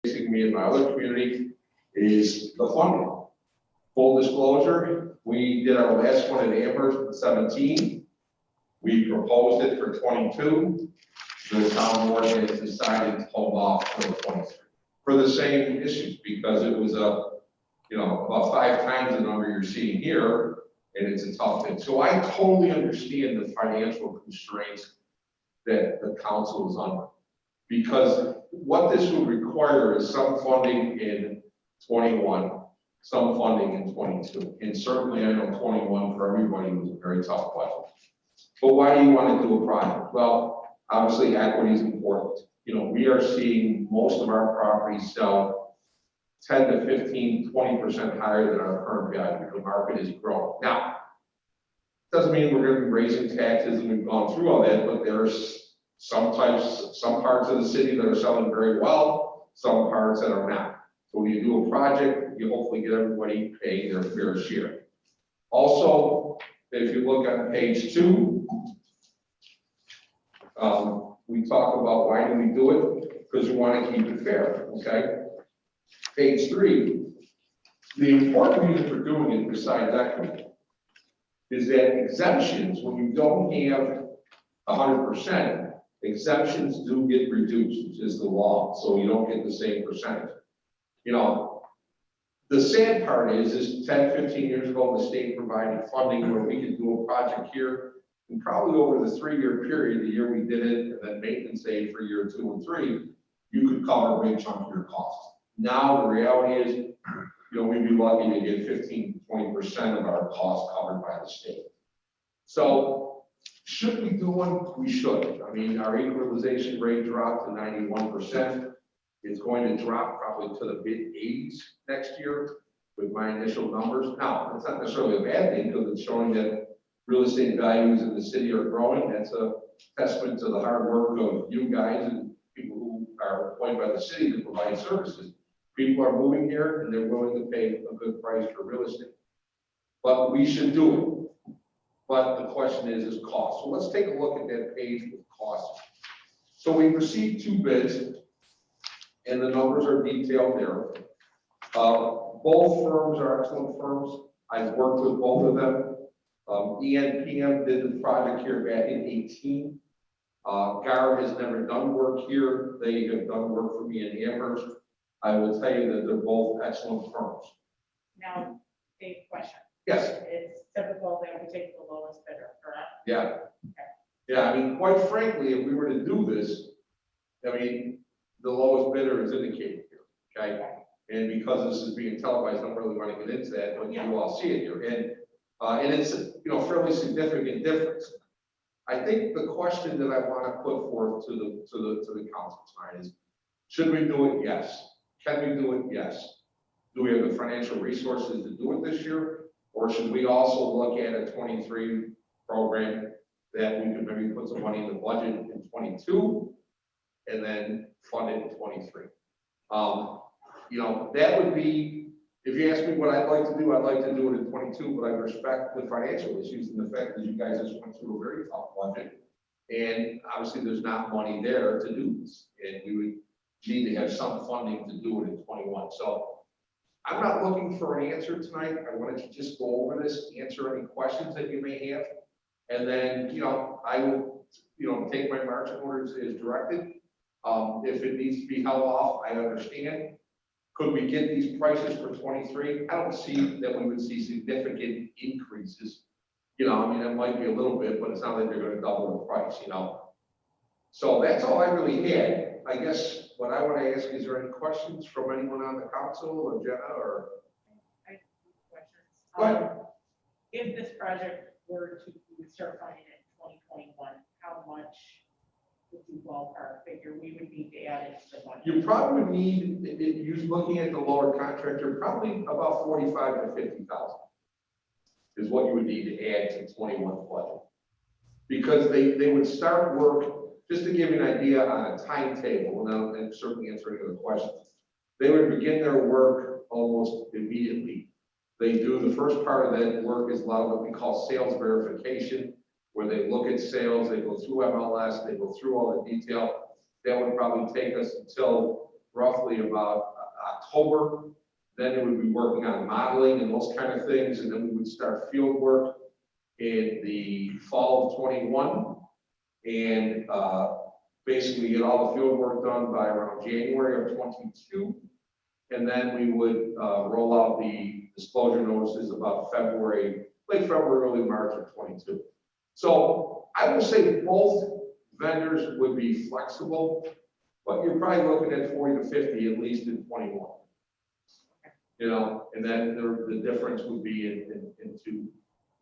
facing me in my other community is the funding. Full disclosure, we did our last one in Amherst in 17. We proposed it for 22. The town board has decided to hold off for 23 for the same issues because it was about 5 times the number you're seeing here, and it's a tough thing. So I totally understand the financial constraints that the council is under, because what this would require is some funding in 21, some funding in 22, and certainly I know 21 for everybody was a very tough budget. But why do you want to do a project? Well, obviously equity is important. We are seeing most of our properties sell 10 to 15, 20% higher than our current value. The market is growing. Now, doesn't mean we're going to be raising taxes, and we've gone through all that, but there's some parts of the city that are selling very well, some parts that are not. So when you do a project, you hopefully get everybody paying their fair share. Also, if you look on page 2, we talk about why do we do it? Because we want to keep it fair, okay? Page 3, the important reason for doing it besides equity is that exemptions, when you don't have 100%, exemptions do get reduced, which is the law, so you don't get the same percentage. The sad part is 10, 15 years ago, the state provided funding where we could do a project here, and probably over the 3-year period, the year we did it, and then maintenance aid for year 2 and 3, you could cover a big chunk of your costs. Now, the reality is, we'd be lucky to get 15 to 20% of our costs covered by the state. So, should we do one? We should. I mean, our equalization rate dropped to 91%. It's going to drop probably to the mid-80s next year with my initial numbers. Now, it's not necessarily a bad thing because it's showing that real estate values in the city are growing. That's a testament to the hard work of you guys and people who are employed by the city to provide services. People are moving here and they're willing to pay a good price for real estate. But we should do it. But the question is cost. So let's take a look at that page with cost. So we received 2 bids, and the numbers are detailed there. Both firms are excellent firms. I've worked with both of them. ENPM did the project here back in 18. GAR has never done work here. They have done work for me in Amherst. I will tell you that they're both excellent firms. Now, Dave, question. Yes. It's typical that we take the lowest bidder, correct? Yeah. Okay. Yeah, I mean, quite frankly, if we were to do this, I mean, the lowest bidder is indicated here, okay? And because this is being televised, I don't really want to get into that, but you all see it here. And it's a fairly significant difference. I think the question that I want to put forth to the council tonight is, should we do it? Yes. Can we do it? Yes. Do we have the financial resources to do it this year? Or should we also look at a 23 program that we could maybe put some money in the budget in 22 and then fund it in 23? That would be, if you ask me what I'd like to do, I'd like to do it in 22, but I respect the financial issues and the fact that you guys just went through a very tough budget. And obviously there's not money there to do this. And we would need to have some funding to do it in 21. So I'm not looking for an answer tonight. I wanted to just go over this, answer any questions that you may have. And then, I will, take my marching orders as directed. If it needs to be held off, I understand. Could we get these prices for 23? I don't see that we would see significant increases. It might be a little bit, but it's not like they're going to double the price, So that's all I really had. I guess what I want to ask, is there any questions from anyone on the council or Jenna or? I have questions. Go ahead. If this project were to start funding in 2021, how much would you ballpark figure we would need to add into the budget? You probably would need, you're looking at the lower contractor, probably about 45 to 50,000 is what you would need to add to 21 budget. Because they would start work, just to give you an idea on a timetable, and certainly answer any other questions, they would begin their work almost immediately. They do the first part of that work is a lot of what we call sales verification, where they look at sales, they go through MLS, they go through all the detail. That would probably take us until roughly about October. Then it would be working on modeling and those kind of things, and then we would start field work in the fall of 21. And basically get all the field work done by around January of 22. And then we would roll out the disclosure notices about February, late February, early March of 22. So I would say both vendors would be flexible, but you're probably looking at 40 to 50 at least in 21. You know, and then the difference would be into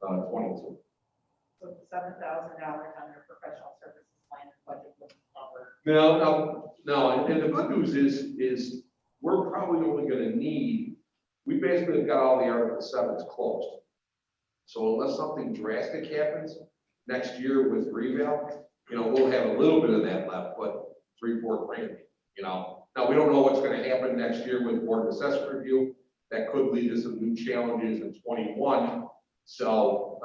22. So the $7,000 under professional services plan budget was covered. No, and the good news is we're probably only gonna need, we basically got all the Article 7s closed. So unless something drastic happens next year with revale, you know, we'll have a little bit of that left, but 3-4 grand, you know. Now, we don't know what's gonna happen next year with Board of Assessment Review. That could lead to some new challenges in 21. So,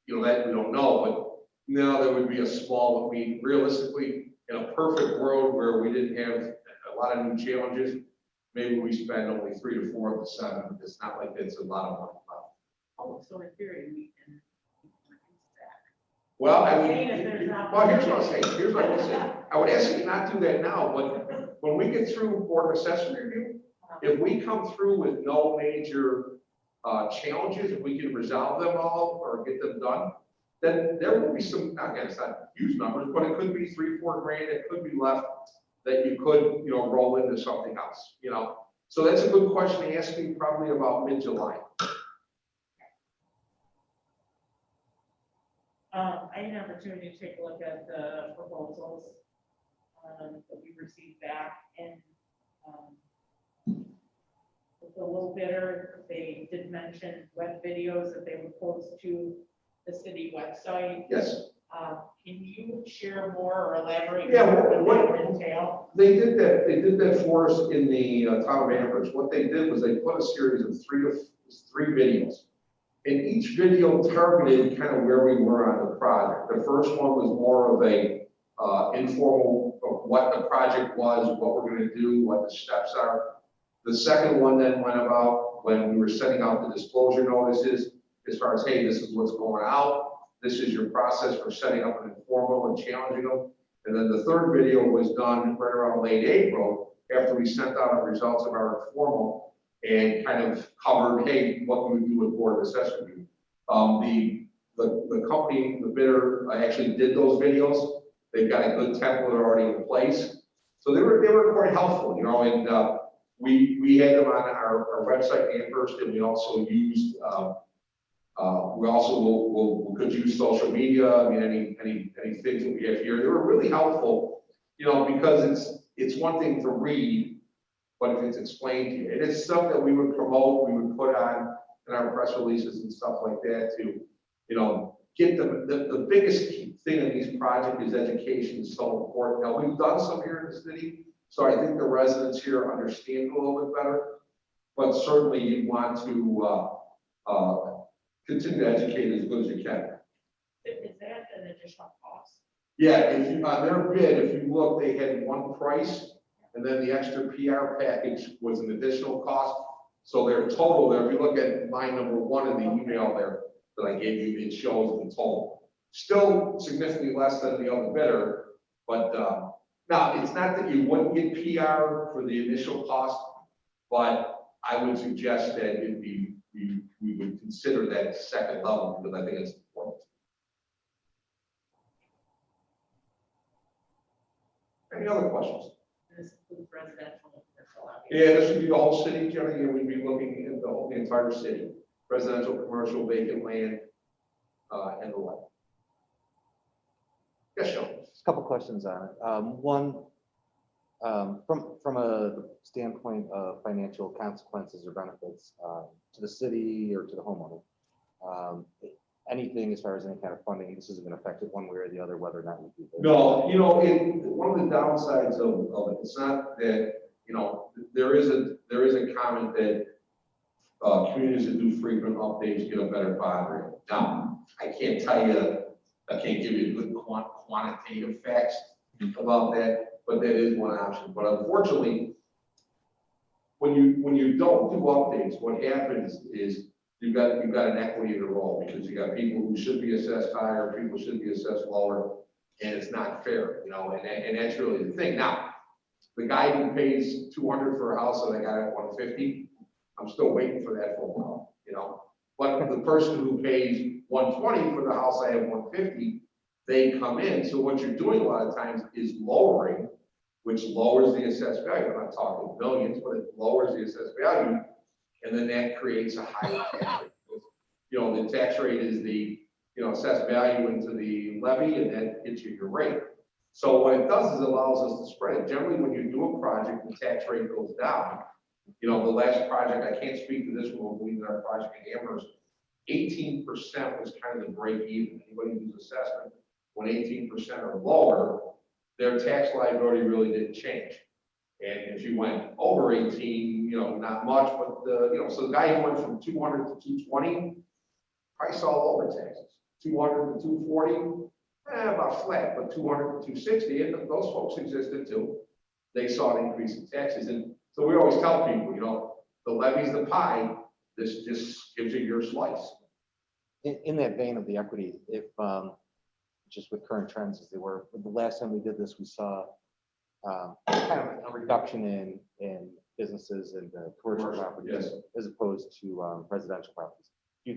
you know, that we don't know, but now there would be a small, I mean, realistically, in a perfect world where we didn't have a lot of new challenges, maybe we spend only 3 to 4 of the 7. It's not like it's a lot of money. Oh, so in theory, we can reduce that. Well, I Saying if mean, there's not- well, here's what I'm saying, here's what I'm saying. I would ask you to not do that now, but when we get through Board of Assessment Review, if we come through with no major challenges, if we can resolve them all or get them done, then there will be some, again, it's not huge numbers, but it could be 3-4 grand, it could be left that you could, you know, roll into something else, you know. So that's a good question to ask me probably about mid-July. I had an opportunity to take a look at the proposals that we received back, and with the little bidder, they did mention web videos that they would post to the city website. Yes. Can you share more or elaborate Yeah, more what- what that would entail? They did that for us in the town of Amherst. What they did was they put a series of three videos. And each video targeted kind of where we were on the project. The first one was more of a informal of what the project was, what we're gonna do, what the steps are. The second one then went about when we were sending out the disclosure notices as far as, hey, this is what's going out. This is your process for setting up an informal and challenging them. And then the third video was done right around late April after we sent out the results of our informal and kind of covered, hey, what can we do with Board of Assessment Review? The company, the bidder actually did those videos. They've got a good template already in place. So they were quite helpful, you know, and we had them on our website in Amherst, and we also used, we also could use social media. I mean, any things that we have here, they were really helpful, you know, because it's one thing to read, but if it's explained to you, and it's stuff that we would promote, we would put on in our press releases and stuff like that to, you know, get the biggest thing in these projects is education is so important. Now, we've done some here in the city, so I think the residents here understand a little bit better, but certainly you want to continue to educate as good as you can. Is that an additional cost? Yeah, if you, on their bid, if you look, they had one price, and then the extra PR package was an additional cost. So their total there, if you look at line number 1 in the email there that I gave you, it shows the total. Still significantly less than the other bidder, but now it's not that you wouldn't get PR for the initial cost, but I would suggest that it'd be, we would consider that second level because I think it's important. Any other questions? This includes residential and commercial. Yeah, this would be the whole city, Jenny, and we'd be looking at the entire city, residential, commercial, vacant land, and the like. Yes, Sean? A couple questions on it. One, from a standpoint of financial consequences or benefits to the city or to the homeowner, anything as far as any kind of funding, this isn't going to affect it one way or the other, whether or not we do this. No, you know, one of the downsides of it, it's not that, you know, there is a comment that communities that do frequent updates get a better bond rate. Now, I can't give you good quantitative facts about that, but that is one option. But unfortunately, when you don't do updates, what happens is you've got an equity in the role, because you got people who should be assessed higher, people should be assessed lower, and it's not fair, and that's really the thing. Now, the guy who pays 200 for a house that I got at 150, I'm still waiting for that phone call, But the person who pays 120 for the house I have 150, they come in. So what you're doing a lot of times is lowering, which lowers the assessed value. I'm not talking billions, but it lowers the assessed value. And then that creates a higher tax rate. The tax rate is the, assessed value into the levy, and that hits your rate. So what it does is it allows us to spread it. Generally, when you do a project, the tax rate goes down. The last project, I can't speak to this one, we did our project in Amherst, 18% was kind of the break even. Anybody who's assessment, when 18% or lower, their tax liability really didn't change. And if you went over 18, not much, but so the guy who went from 200 to 220, price all over taxes. 200 to 240, about flat, but 200 to 260, and those folks existed too. They saw an increase in taxes. And so we always tell people, the levy's the pie, this just gives you your slice. In that vein of the equity, if just with current trends as they were, the last time we did this, we saw kind of a reduction in businesses and commercial properties, yes, as opposed to residential properties. Do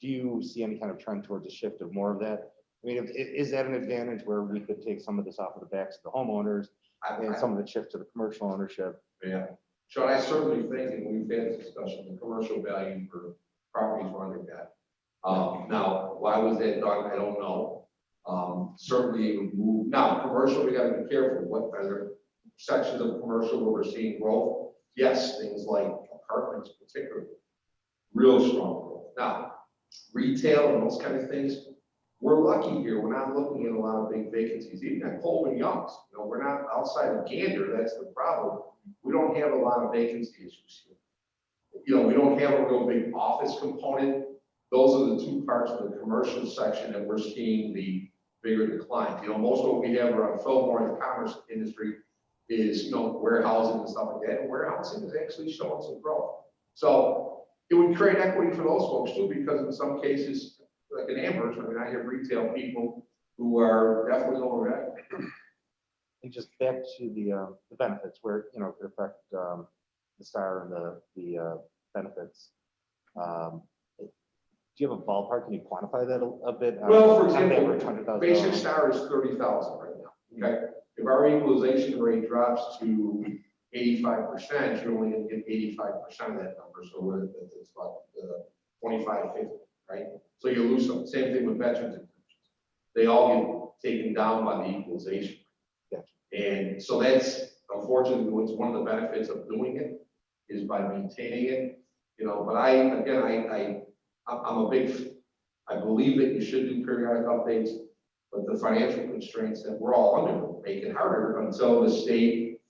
you see any kind of trend towards a shift of more of that? I mean, is that an advantage where we could take some of this off of the backs of the homeowners and some of the shift to the commercial ownership? Yeah, Sean, I certainly think, and we've had this discussion, the commercial value for properties were under that. Now, why was that done? I don't know. Certainly it would move. Now, commercial, we got to be careful. What are there sections of commercial where we're seeing growth? Yes, things like apartments, particularly, real strong growth. Now, retail and those kind of things, we're lucky here. We're not looking at a lot of big vacancies. Even at Coleman Young's, we're not outside of Gander. That's the problem. We don't have a lot of vacancy issues here. We don't have a real big office component. Those are the two parts of the commercial section that we're seeing the bigger declines. Most of what we have around Fillmore in the commerce industry is, warehousing and stuff like that. And warehousing is actually showing some growth. So it would create equity for those folks too, because in some cases, like in Amherst, I have retail people who are definitely over that. And just back to the benefits, where it could affect the STAR and the benefits. Do you have a ballpark? Can you quantify that a bit? Well, for example, basic STAR is 30,000 right now. Okay, if our equalization rate drops to 85%, you're only going to get 85% of that number. So it's about 25, 50, right? So you lose some. Same thing with veterans exemptions. They all get taken down by the equalization. Gotcha. And so that's unfortunately what's one of the benefits of doing it is by maintaining it. But I'm a big, I believe that you should do periodic updates, but the financial constraints that we're all under make it harder until the state,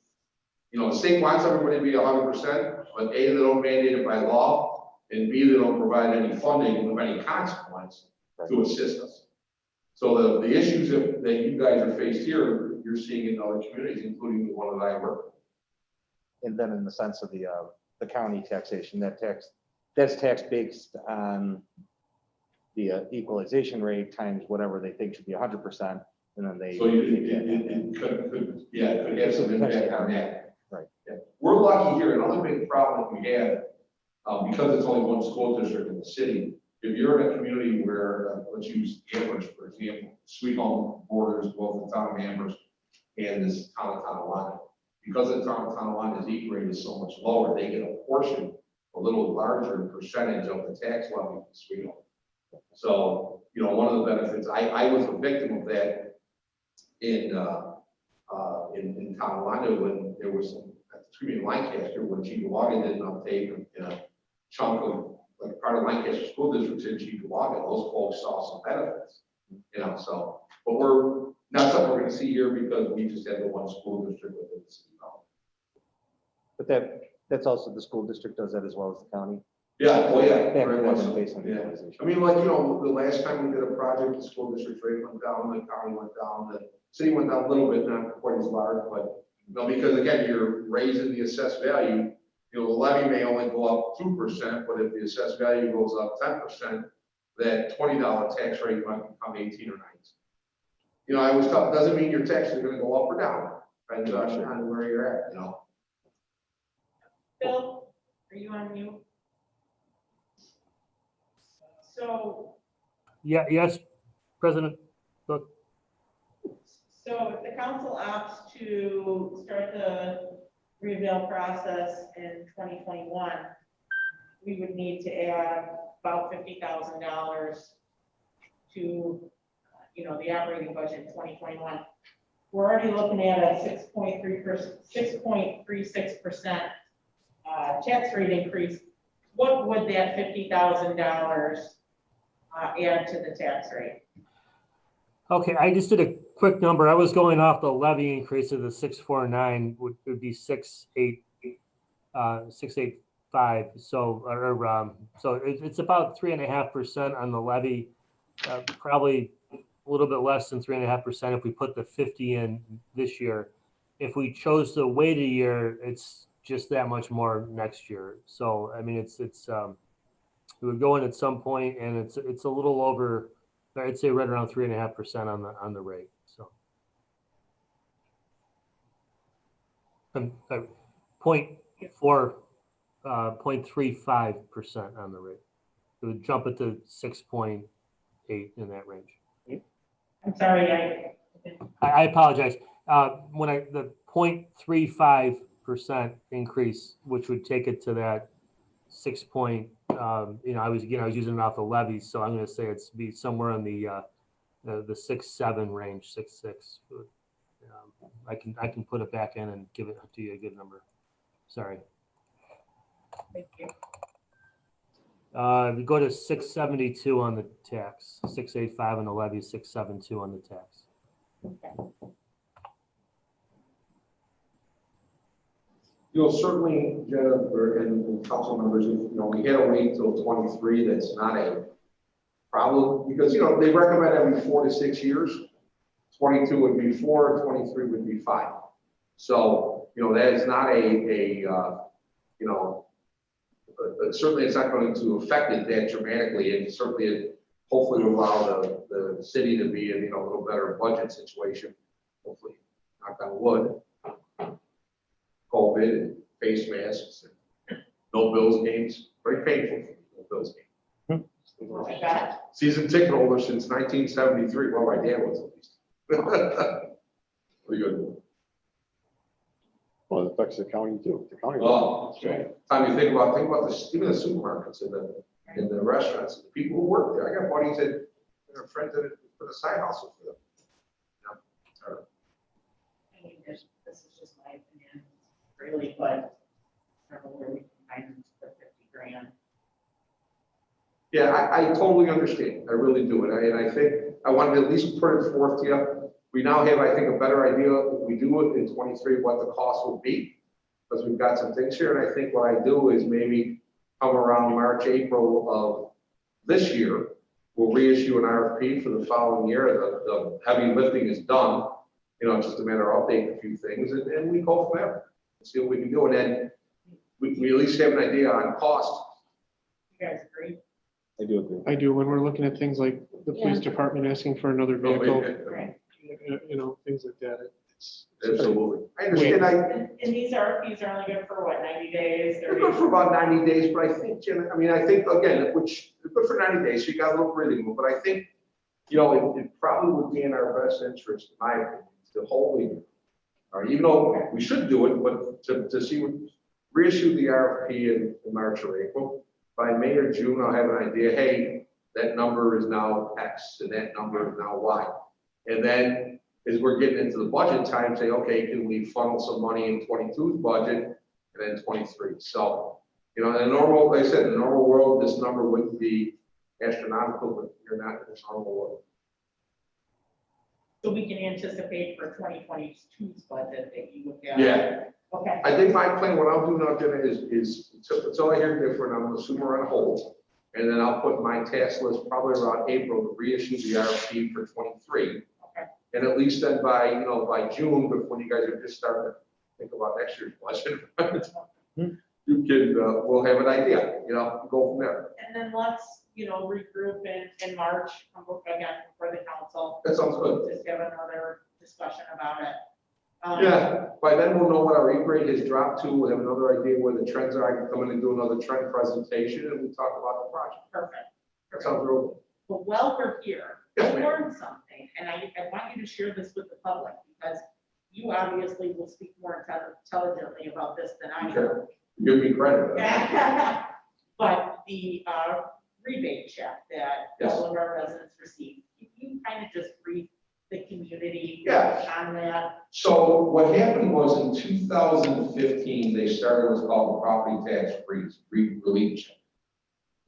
the state wants everybody to be 100%, but A, they don't mandate it by law, and B, they don't provide any funding of any consequence to assist us. So the issues that you guys are faced here, you're seeing in other communities, including the one that I work with. And then in the sense of the county taxation, that's tax based on the equalization rate times whatever they think should be 100%, and then they. So it could have some impact on that. Right. Yeah. We're lucky here. Another big problem we have, because it's only one school district in the city. If you're in a community where, let's use Amherst, for example, Sweet Home borders both the town of Amherst and this town of Tonawanda. Because the town of Tonawana's E rate is so much lower, they get a portion, a little larger percentage of the tax levy in Sweet Home. So, one of the benefits, I was a victim of that in Tonawanda when there was in Lancaster, when Cheektowaga didn't uptake a chunk of, like part of Lancaster School District's in Cheektowaga, those folks saw some benefits, so, but we're not something we're going to see here because we just have the one school district within the city. But that's also the school district does that as well as the county. Yeah, well, yeah. Very much so. based on the Yeah. utilization. I mean, like, the last time we did a project, the school district rate went down, the county went down, the city went down a little bit, not quite as large, but, because again, you're raising the assessed value, the levy may only go up 2%, but if the assessed value goes up 10%, that $20 tax rate might become 18 or 19. I always tell, doesn't mean your taxes are gonna go up or down, depending on where you're at, Bill, are you on mute? So, Yeah, yes, President. Look, so if the council opts to start the reveal process in 2021, we would need to add about $50,000 to, the operating budget in 2021. We're already looking at a 6.36% tax rate increase. What would that $50,000 add to the tax rate? okay, I just did a quick number. I was going off the levy increase of the 649 would be 685. So it's about 3.5% on the levy, probably a little bit less than 3.5% if we put the 50 in this year. If we chose to wait a year, it's just that much more next year. So I mean, it would go in at some point, and it's a little over, I'd say right around 3.5% on the rate. So 0.35% on the rate. It would jump it to 6.8 in that range. I'm sorry, I apologize. The 0.35% increase, which would take it to that 6 point, I was using it off the levy, so I'm going to say it's be somewhere in the 6.7 range, 6.6. I can put it back in and give it to you a good number. Sorry. thank you. We go to 672 on the tax, 685 on the levy, 672 on the tax. Okay. Certainly, Jennifer and council members, we had to wait till 23. That's not a problem because, they recommend every 4 to 6 years. 22 would be 4, 23 would be 5. So, that is not certainly it's not going to affect it that dramatically, and certainly it hopefully will allow the city to be in, a little better budget situation. Hopefully, knock on wood. COVID and face masks and no Bills games. Very painful for no Bills game. Oh my God. Season ticket holder since 1973. Well, my dad was at least. Pretty good. Well, it affects the county too. The county. Oh, time you think about even the supermarkets and the restaurants, the people who work there. I got buddies that are friends that put a side hustle for them. I mean, this is just my opinion, really, but I don't know where we can find the 50 grand. Yeah, I totally understand. I really do. And I think I wanted to at least put it forth to you. We now have, I think, a better idea if we do it in 23, what the cost would be, because we've got some things here. And I think what I do is maybe come around March, April of this year, we'll reissue an RFP for the following year. The heavy lifting is done. It's just a matter of updating a few things, and we go from there. See what we can do. And then we at least have an idea on cost. You guys agree? I do agree. I do, when we're looking at things like the police department asking for another vehicle, Right. things like that. It's Absolutely. I understand. And these RFPs are only good for what, 90 days? They're good for about 90 days, but I think, Jim, I think, again, which is good for 90 days, so you got a little breathing room, but I think, it probably would be in our best interest, in my opinion, to hold it. All right, even though we should do it, but to see, reissue the RFP in March or April. By May or June, I'll have an idea, hey, that number is now X and that number is now Y. And then as we're getting into the budget time, say, okay, can we funnel some money in 22's budget and then 23? So, in a normal, like I said, in the normal world, this number wouldn't be astronomical, but you're not in this normal world. So we can anticipate for 2022's budget that you would have. Yeah. Okay. I think my plan, what I'll do now, Jenna, is until I hear different, I'm gonna assume we're on hold. And then I'll put my task list probably around April to reissue the RFP for 23. Okay. And at least then by June, but when you guys are just starting to think about next year's budget, you can, we'll have an idea, go from there. And then let's, regroup in March, come back again before the council, That sounds good. just have another discussion about it. Yeah, by then we'll know what our rate grade has dropped to, we'll have another idea where the trends are, I can come in and do another trend presentation, and we'll talk about the project. Perfect. That sounds real good. But while we're here, Yes, I ma'am. learned something, and I want you to share this with the public, because you obviously will speak more intelligently about this than I do. Sure. Give me credit. But the rebate check that Yes. all of our residents receive, can you kind of just brief the community Yeah. on that? So what happened was in 2015, they started what's called the property tax relief check.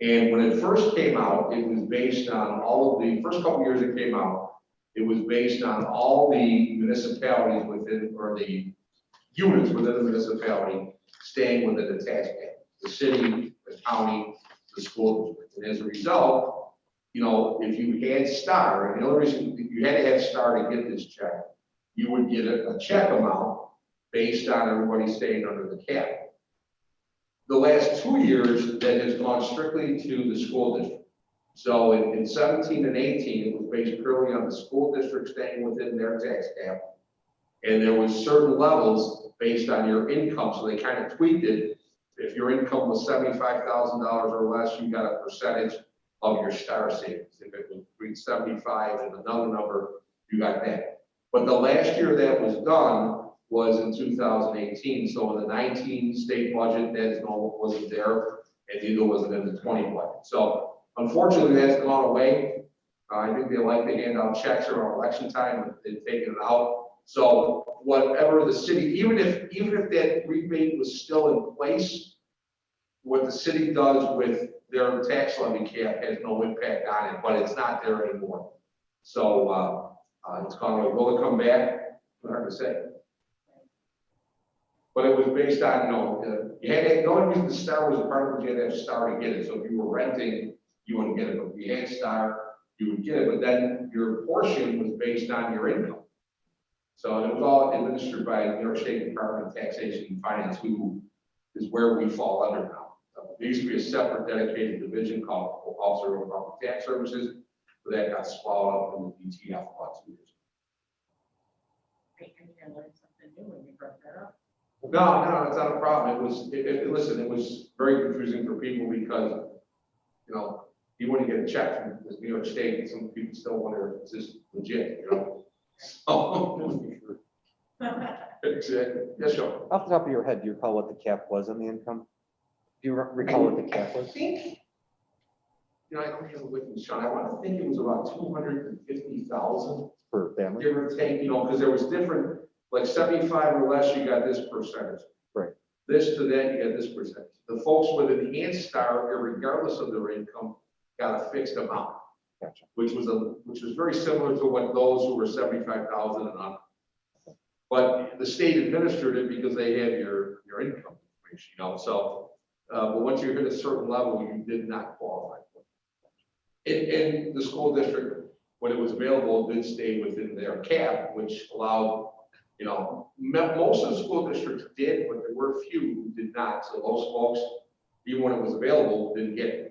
And when it first came out, it was based on all of the, first couple years it came out, it was based on all the municipalities within, or the units within the municipality staying within the tax cap. The city, the county, the school district. And as a result, if you had STAR, and the only reason you had to have STAR to get this check, you would get a check amount based on everybody staying under the cap. The last 2 years, that has gone strictly to the school district. So in 17 and 18, it was based purely on the school district staying within their tax cap. And there was certain levels based on your income, so they kind of tweaked it. If your income was $75,000 or less, you got a percentage of your STAR savings. If it was between 75 and another number, you got that. But the last year that was done was in 2018. So in the 19 state budget, that wasn't there, and neither was it in the 20 budget. So unfortunately, that's gone away. I think they like to hand out checks around election time, and they've taken it out. So whatever the city, even if that rebate was still in place, what the city does with their tax levy cap has no impact on it, but it's not there anymore. So it's gone away. Will it come back? Hard to say. But it was based on, you had to, the only reason the STAR was a part of it, you had to have STAR to get it. So if you were renting, you wouldn't get it. But if you had STAR, you would get it. But then your portion was based on your income. So it was all administered by New York State Department of Taxation and Finance, who is where we fall under now. There used to be a separate dedicated division called Officer of Public Tax Services, but that got swallowed up in the DTF about 2 years ago. I learned something new when you brought that up. No, it's not a problem. Listen, it was very confusing for people because, you wouldn't get a check from New York State, and some people still wonder, is this legit, So, exactly. Yes, sure. Off the top of your head, do you recall what the cap was on the income? Do you recall what the cap I was? think, I don't have it with me, Sean. I want to think it was about 250,000. Per family? Give or take, because there was different, like 75 or less, you got this percentage. Right. This to that, you got this percentage. The folks with enhanced STAR, regardless of their income, got a fixed amount. Gotcha. Which was very similar to what those who were 75,000 and up. But the state administered it because they had your income information, so, but once you hit a certain level, you did not qualify for it. In the school district, when it was available, it did stay within their cap, which allowed, most of the school districts did, but there were a few who did not. So those folks, even when it was available, didn't get it.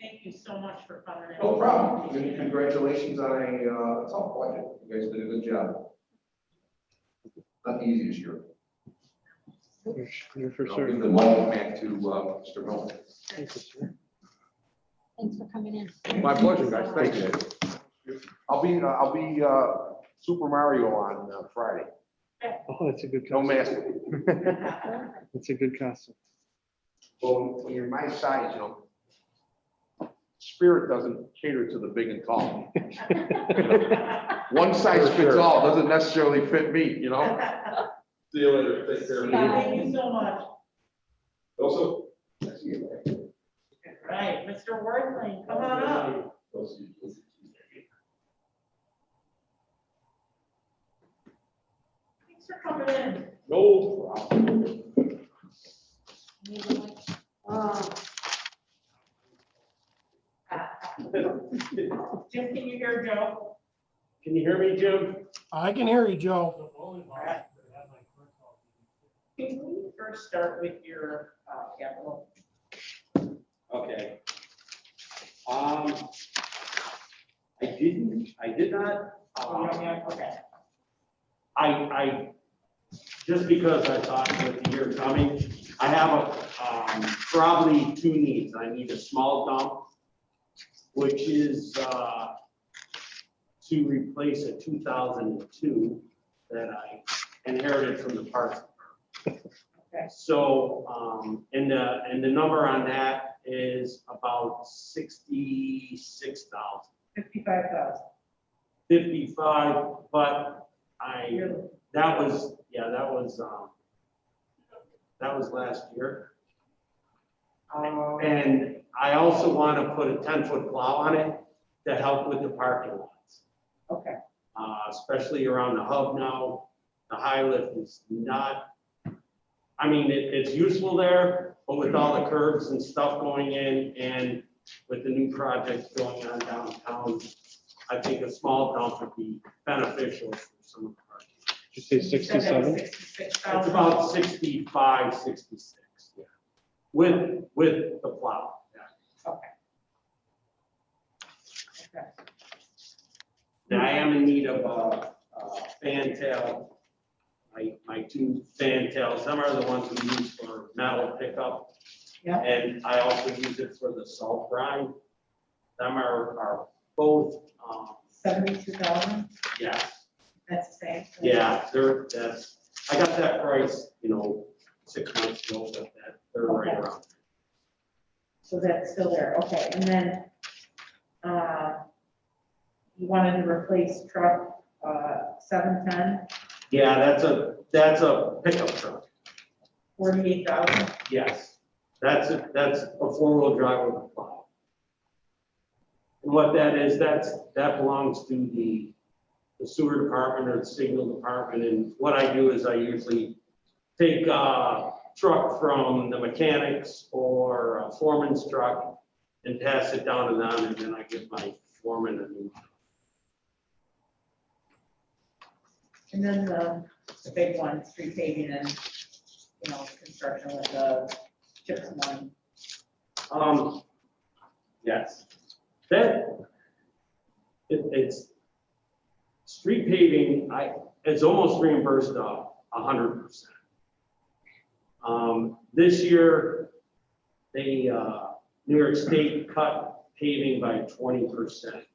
Thank you so much for coming in. No problem. And congratulations on a tough budget. You guys did a good job. Not the easiest year. For I'll sure. give the moment back to Mr. Milton. Thanks for coming in. My pleasure, guys. Thank you. I'll be Super Mario on Friday. Oh, that's a good No costume. mask. That's a good costume. Well, when you're my size, Spirit doesn't cater to the big and tall. One size For fits sure. all, doesn't necessarily fit me, See you later. Take care. Thank you so much. Also. Right, Mr. Worthling, come on up. Thanks for coming in. No problem. Jim, can you hear Joe? Can you hear me, Jim? I can hear you, Joe. All right. first start with your capital. Okay. I did not, Okay. I, just because I thought with the year coming, I have probably two needs. I need a small dump, which is, to replace a 2002 that I inherited from the parks. Okay. So, and the number on that is about 66,000. 55,000. 55, but that was last year. And I also want to put a 10-foot plow on it to help with the parking lots, Okay. especially around the hub now. The high lift is not, I mean, it's useful there, but with all the curbs and stuff going in and with the new projects going on downtown, I think a small dump would be beneficial for some of the parking. Did you say You said that was 67? 66,000. It's about 65, 66, yeah, with the plow. Yeah. Okay. Okay. Now, I am in need of a fantail. My two fantails, some are the ones we use for metal pickup. Yeah. And I also use it for the salt brine. Them are both, 72,000, yeah, that's the same. yeah, I got that price, 6 months ago, but they're right around. So that's still there, okay, and then, you wanted to replace truck, 710, Yeah, that's a pickup truck. 48,000, Yes, that's a four-wheel drive with a plow. And what that is, that belongs to the sewer department or the signal department. And what I do is I usually take a truck from the mechanics or a foreman's truck and pass it down to them, and then I give my foreman a new one. and then the big one, street paving and, construction with the chips money. Yes, it's street paving, it's almost reimbursed 100%. This year, New York State cut paving by 20%.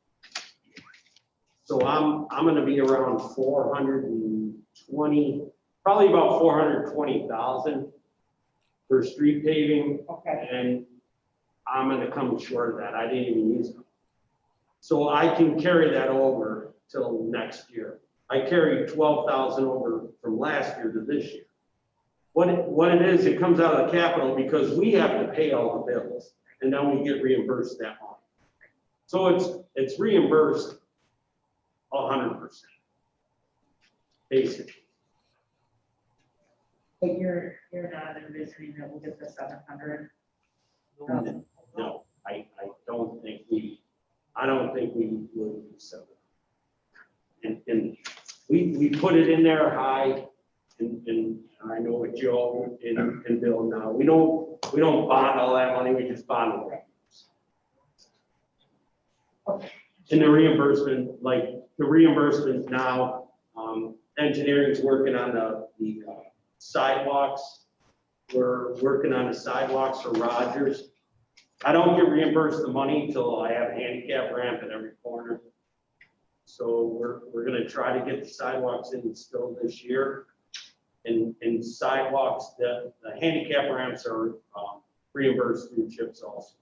So I'm gonna be around 420, probably about 420,000 for street paving. Okay, And I'm gonna come short of that. I didn't even use them. So I can carry that over till next year. I carried 12,000 over from last year to this year. What it is, it comes out of the capital because we have to pay all the bills and then we get reimbursed that money. So it's reimbursed 100%, basically. but you're not envisioning that we'll get the 700? No, I don't think we will do so. And we put it in there high, and I know what Joe and Bill now, we don't bond all that money, we just bond it. And the reimbursement now, engineering's working on the sidewalks. We're working on the sidewalks for Rogers. I don't get reimbursed the money until I have a handicap ramp at every corner. So we're gonna try to get the sidewalks in still this year. And sidewalks, the handicap ramps are reimbursed through CHIPS also.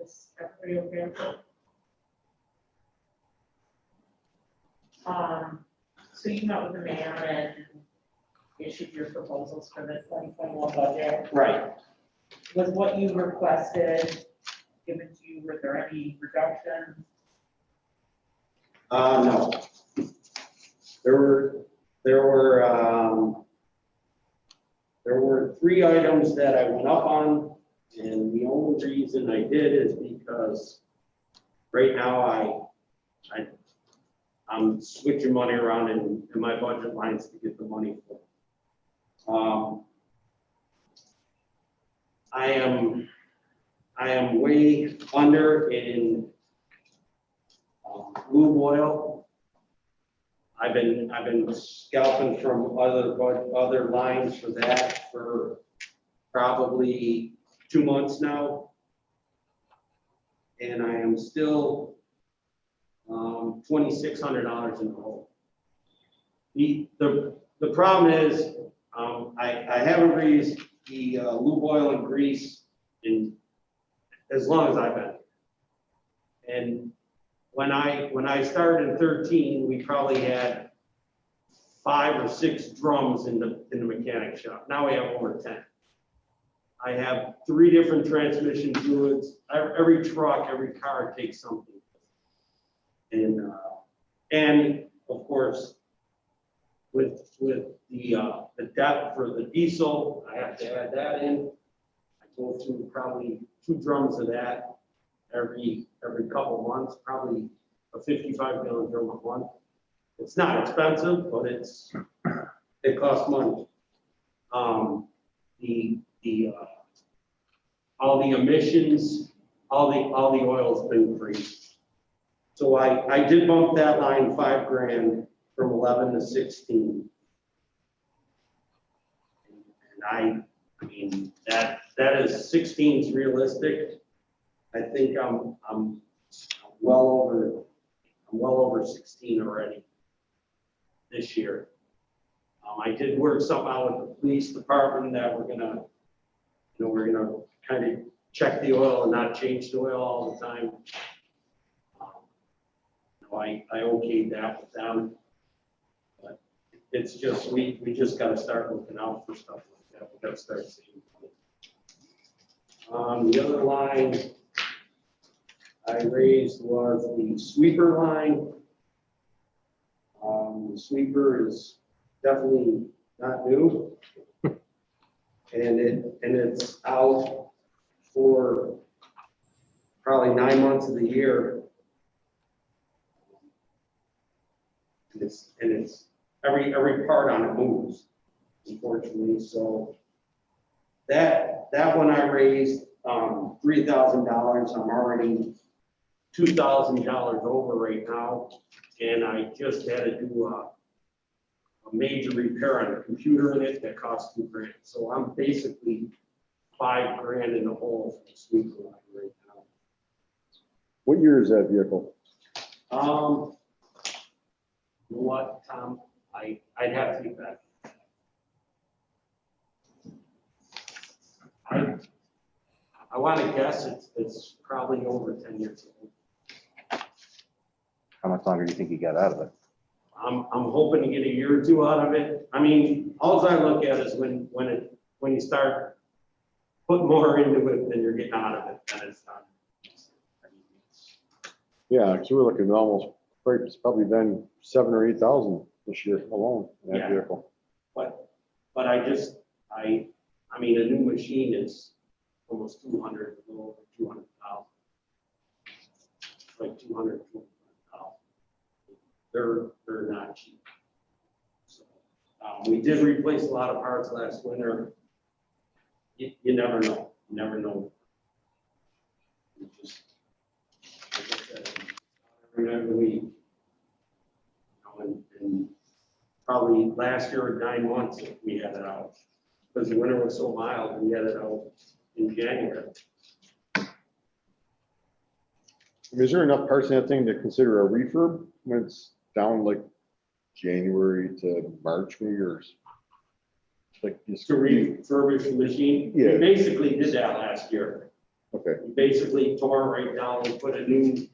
Is everybody okay with it? So you met with the mayor and issued your proposals for the 2021 budget. Right. Was what you requested given to you, were there any reductions? No. There were 3 items that I went up on, and the only reason I did is because right now I'm switching money around in my budget lines to get the money for. I am way under in lube oil. I've been scalping from other lines for that for probably 2 months now. And I am still $2,600 in the hole. The problem is, I haven't raised the lube oil and grease in as long as I've been. And when I started in 13, we probably had 5 or 6 drums in the mechanic shop. Now we have over 10. I have 3 different transmission fluids. Every truck, every car takes something. And of course, with the depth for the diesel, I have to add that in. I go through probably 2 drums of that every couple months, probably a 55-gallon drum a month. It's not expensive, but it costs money. All the emissions, all the oil's been increased. So I did bump that line $5,000 from 11 to 16. And I mean, that is 16 is realistic. I think I'm well over 16 already this year. I did work something out with the police department that we're gonna kind of check the oil and not change the oil all the time. I okayed that with them. But it's just, we just gotta start looking out for stuff like that. We gotta start seeing. The other line I raised was the sweeper line. The sweeper is definitely not new. And it's out for probably 9 months of the year. And it's every part on it moves, unfortunately. So that one I raised $3,000. I'm already $2,000 over right now, and I just had to do a major repair on the computer in it that cost $2,000. So I'm basically $5,000 in the hole for the sweeper line right now. What year is that vehicle? You know what, Tom? I'd have to get back. I want to guess it's probably over 10 years old. How much longer do you think you got out of it? I'm hoping to get a year or 2 out of it. I mean, all I look at is when you start putting more into it than you're getting out of it, then it's done. Yeah, because we're looking at almost, it's probably been 7,000 or 8,000 this year alone in that Yeah. vehicle. But I mean, a new machine is almost 200, a little over 200,000. Like 220,000. They're not cheap. So, we did replace a lot of parts last winter. You never know. You never know. You just, like I said, every week. And probably last year, 9 months, we had it out. Because the winter was so mild, we had it out in January. Is there enough parts in that thing to consider a refurb when it's down like January to March maybe, or like just To refurbish the machine. Yeah. We basically did that last year. okay? We basically tore it right down and put a new,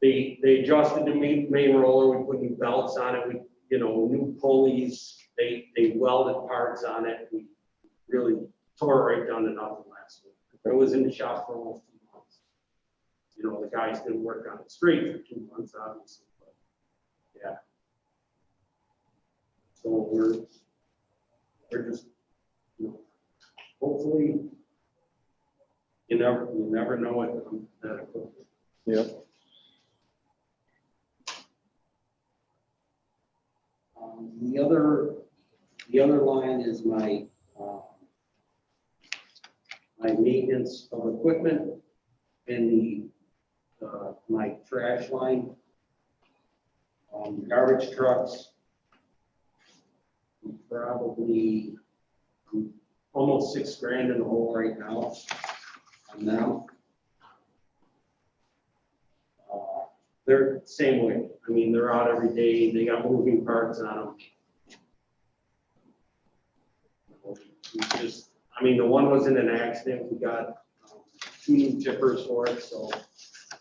they adjusted the main roller, we put new belts on it, new pulleys, they welded parts on it. We really tore it right down to nothing last week. It was in the shop for almost 2 months. The guys didn't work on it straight for 2 months, obviously, but yeah. So we're just, hopefully, you never know it. That equipment. Yeah. The other line is my, my maintenance of equipment and my trash line. Garbage trucks. Probably almost $6,000 in the hole right now on them. They're same way. I mean, they're out every day. They got moving parts on them. It's just, I mean, the one was in an accident. We got 2 new tippers for it, so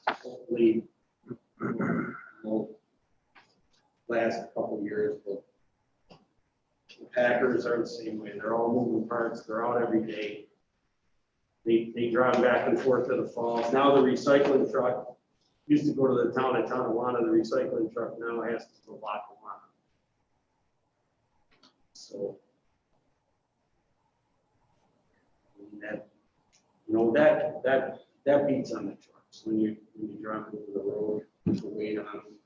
hopefully will last a couple of years. But the Packers are the same way. They're all moving parts. They're out every day. They drive back and forth to the falls. Now the recycling truck used to go to the town of Tonawanda. The recycling truck now has to go Lackawanna. So that, you know, that beats on the trucks when you drive over the road, the weight on them.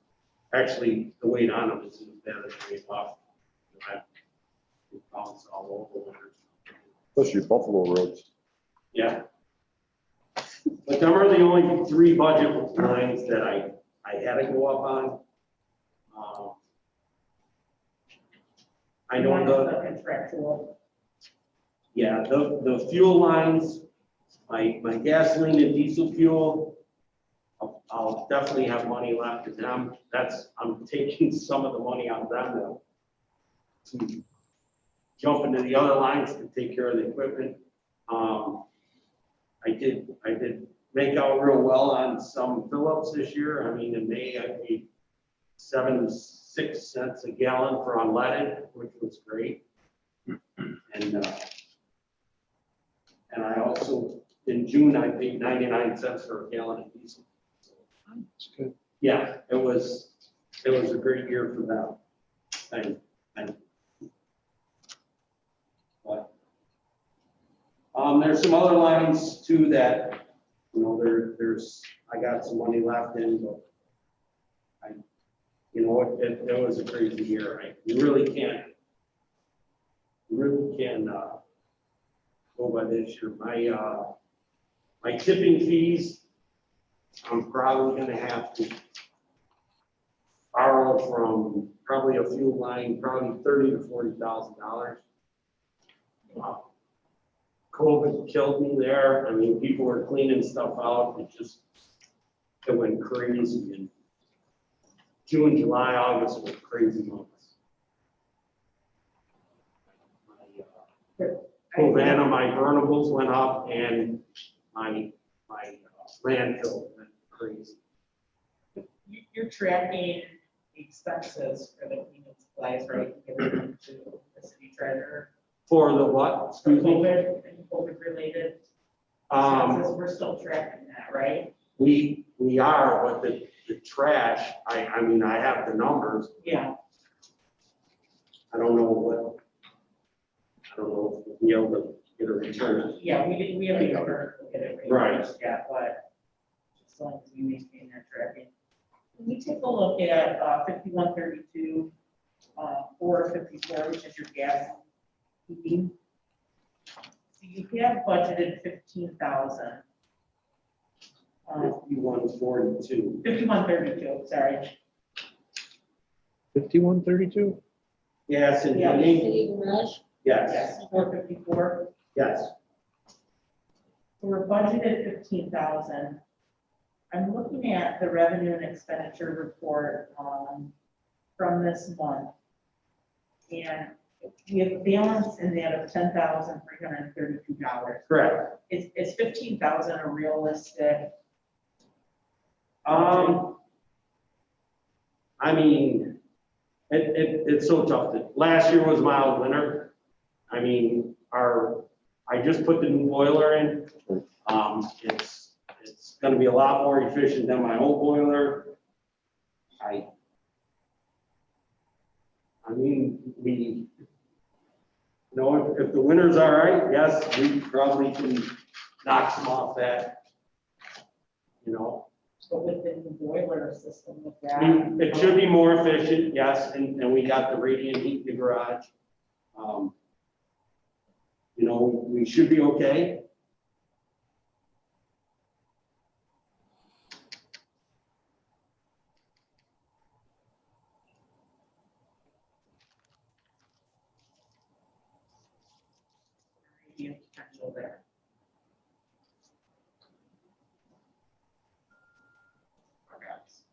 Actually, the weight on them isn't as bad as the weight off. It bounces all over. Especially Buffalo roads. Yeah. But them are the only 3 budget lines that I had to go up on. I know The contractual. yeah, the fuel lines, my gasoline and diesel fuel, I'll definitely have money left in them. I'm taking some of the money out of them now to jump into the other lines to take care of the equipment. I did make out real well on some fill-ups this year. I mean, in May, I paid 76 cents a gallon for unleaded, which was great. And I also, in June, I paid 99 cents for a gallon of diesel. That's good. Yeah, it was a great year for them. But there's some other lines too that, you know, I got some money left in, but you know, it was a crazy year. You really can go by this year. My tipping fees, I'm probably gonna have to borrow from probably a fuel line, probably $30,000 to $40,000. COVID killed me there. I mean, people were cleaning stuff out. It went crazy. And June, July, August were crazy months. Havana, my burnables went up and my landfill went crazy. You're tracking expenses for the cleaning supplies, right? Giving them to the city treasurer. For the what? For Excuse me? COVID and COVID related expenses, we're still tracking that, right? We are, but the trash, I mean, I have the numbers. Yeah. I don't know if we'll be able to get a return. Yeah, we haven't ever looked at it reimbursed yet, but as long as we maintain that tracking. Can we take a look at 5132, 454, which is your gas heating? So you have budgeted 15,000. 5142. 5132, sorry. 5132? Yes, and Yeah. heating? City garage? Yes, Yes, 454. yes. So we're budgeted 15,000. I'm looking at the revenue and expenditure report from this month. And we have a balance in that of $10,332. Correct. Is 15,000 a realistic? I mean, it's so tough. Last year was mild winter. I mean, I just put the new boiler in. It's gonna be a lot more efficient than my old boiler. I mean, you know, if the winter's all right, yes, we probably can knock some off that, you know. But with the new boiler system with that. It should be more efficient, yes, and we got the radiant heat in the garage. You know, we should be okay. Potential there. Perhaps.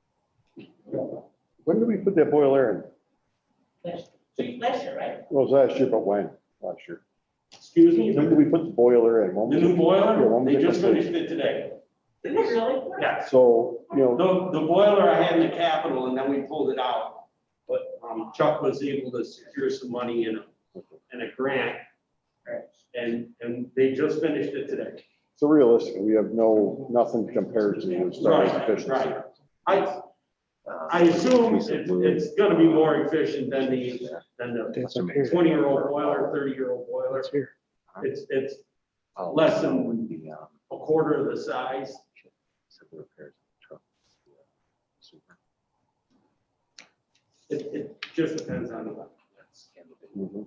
When did we put that boiler Last year, right? in? Well, it was last year, but when? Last year. Excuse me, When did we put the boiler in? When the was new it? Yeah, boiler, when was they it just completed? finished it today. Did they really? Yeah, So, you know, the boiler I had in the Capitol and then we pulled it out. But Chuck was able to secure some money in a grant. And they just finished it today. so realistically, we have nothing compared to as far as efficiency. Right. I assume it's gonna be more efficient than the That's up here. 20-year-old boiler, 30-year-old boiler. That's here. It's Oh, less that than wouldn't be, a quarter of the size. simple repairs on the truck. Super. It just depends on the. Mhm.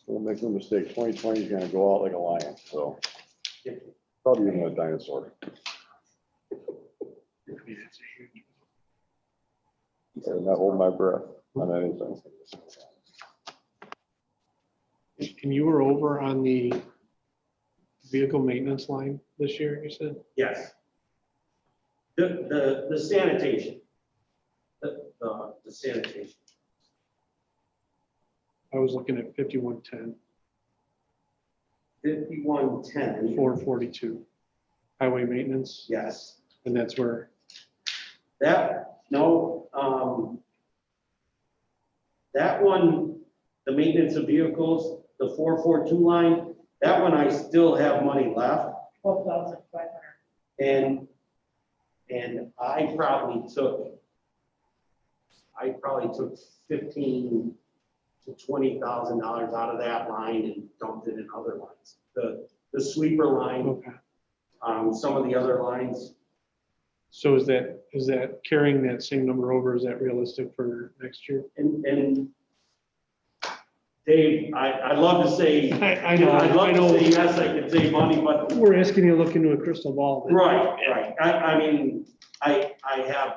We'll make no mistake, 2020 is gonna go out like a lion, so probably even a dinosaur. And not hold my breath on anything. And you were over on the vehicle maintenance line this year, you said? Yes. The sanitation. The sanitation. I was looking at 5110, 5110. 442. Highway maintenance, Yes. and that's where, That one, the maintenance of vehicles, the 442 line, that one I still have money left. 12,500. And I probably took 15 to $20,000 out of that line and dumped it in other lines. The sweeper line, okay. some of the other lines. So is that carrying that same number over, is that realistic for next year? And Dave, I'd love to say, I know, I'd love I to know. say yes, I could save money, but We're asking you to look into a crystal ball. but- right. I mean, I have,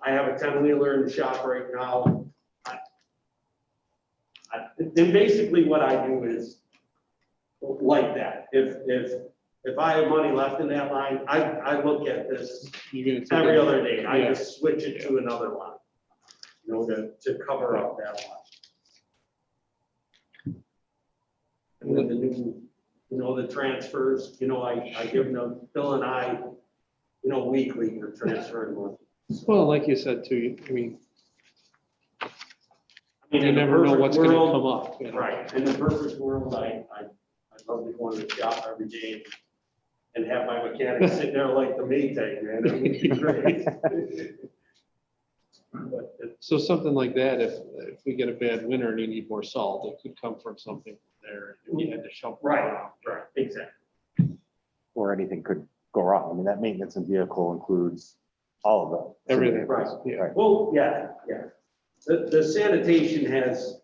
I have a 10-wheeler in the shop right now. And basically what I do is like that. If I have money left in that line, I look at this You're gonna take every it- other day. I Yeah. just switch it to another line, to cover up that line. And then the new, the transfers, I give them, Bill and I, weekly, we're transferring money. Well, like you said too, I mean, I mean, you in the never know perfect what's gonna world- come up. you know? Right, in the perfect world, I'd love to go in the shop every day and have my mechanic sit there like the Maytag, man, it would be great. But So something like that, if we get a bad winter and you need more salt, it could come from something there, if you had to shovel. it around. right, exactly. Or anything could go wrong. I mean, that maintenance and vehicle includes all of them. Everything, Right. yeah. Well, yeah. The sanitation has,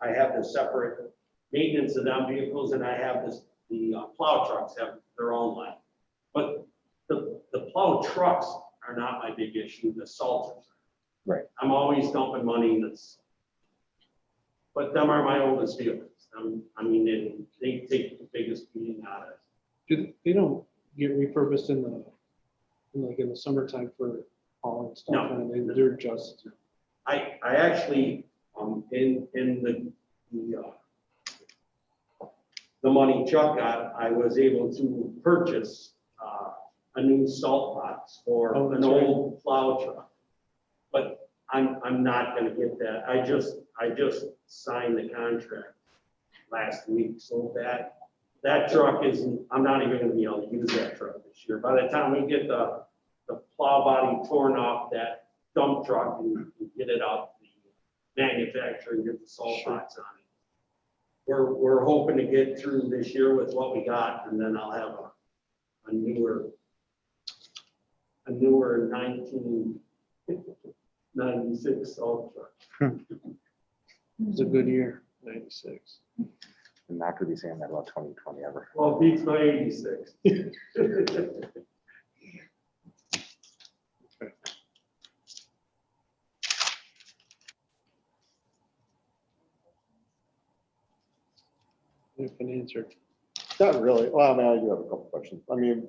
I have the separate maintenance of them vehicles and I have the plow trucks have their own line. But the plow trucks are not my big issue, the salters. Right. I'm always dumping money but them are my oldest vehicles. I mean, they take the biggest beating out of it. They don't get repurposed in the summertime for hauling stuff, No. and they're just, I actually, in the money Chuck got, I was able to purchase a new salt box for Oh, an that's right. old plow truck. But I'm not gonna get that. I just signed the contract last week, so that truck I'm not even gonna be able to use that truck this year. By the time we get the plow body torn off that dump truck and get it out the manufacturer and get the salt Sure. box on it, we're hoping to get through this year with what we got, and then I'll have a newer 1996 Ultra. It's a good year, 96. I'm not gonna be saying that about 2020 ever. Well, it beats my 86. If an answer. Not really. Well, I mean, I do have a couple questions. I mean,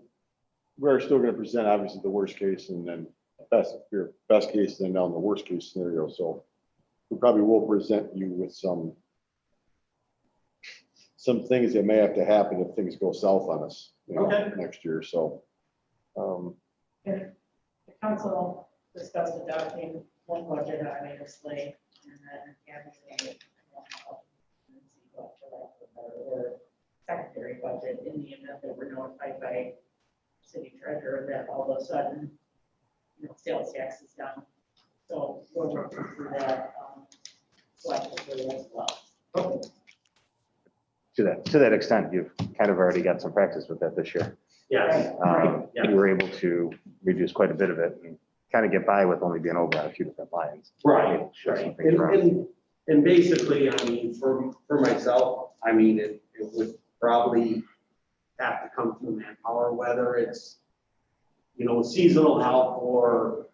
we're still gonna present obviously the worst case and then best case, and then down the worst case scenario. So we probably will present you with some things that may have to happen if things go south on us, you know, Okay. next year. So, The council discussed adopting one budget obviously, and then having a or secondary budget in the event that we're notified by city treasurer that all of a sudden, sales tax is down. So we're working through that, collectively as well. To that extent, you've kind of already got some practice with that this year. Yes, yeah. You were able to reduce quite a bit of it and kind of get by with only being over on a few different lines. Right, Shift some right. things around. And basically, I mean, for myself, I mean, it would probably have to come through manpower, whether it's, seasonal help or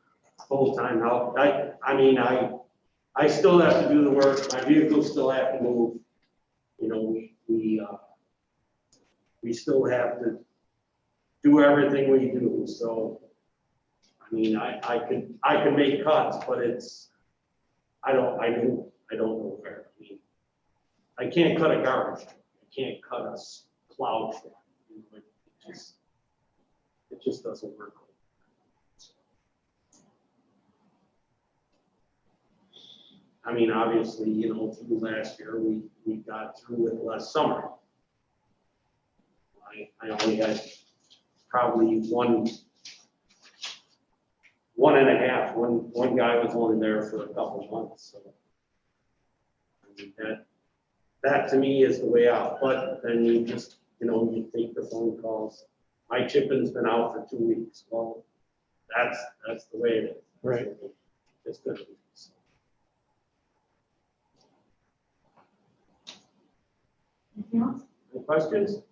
full-time help. I mean, I still have to do the work, my vehicles still have to move. We still have to do everything we do, so, I mean, I could make cuts, but I don't know where. I mean, I can't cut a garbage truck. I can't cut a plow truck. It just doesn't work. I mean, obviously, through last year, we got through with less summer. I only had probably one and a half. One guy was only there for a couple of months, so. I mean, that to me is the way out, but then you just, you take the phone calls. My chipping's been out for 2 weeks. Well, that's the way it is. Right. It's good. Anything else? Any questions?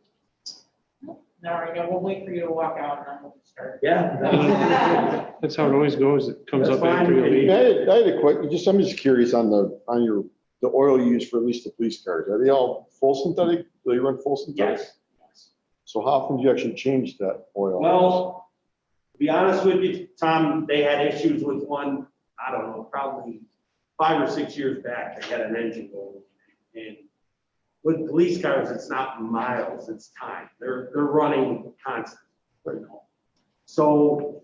No, right now, we'll wait for you to walk out and then we'll start. Yeah. That's how it always goes. It comes That's up after fine. you leave. I had a quick, I'm just curious on the oil you use for at least the police cars. Are they all full synthetic? Do they run full synthetic? Yes. So how often do you actually change that oil? Well, to be honest with you, Tom, they had issues with one, I don't know, probably 5 or 6 years back, they had an engine go. And with police cars, it's not miles, it's time. They're running constantly. So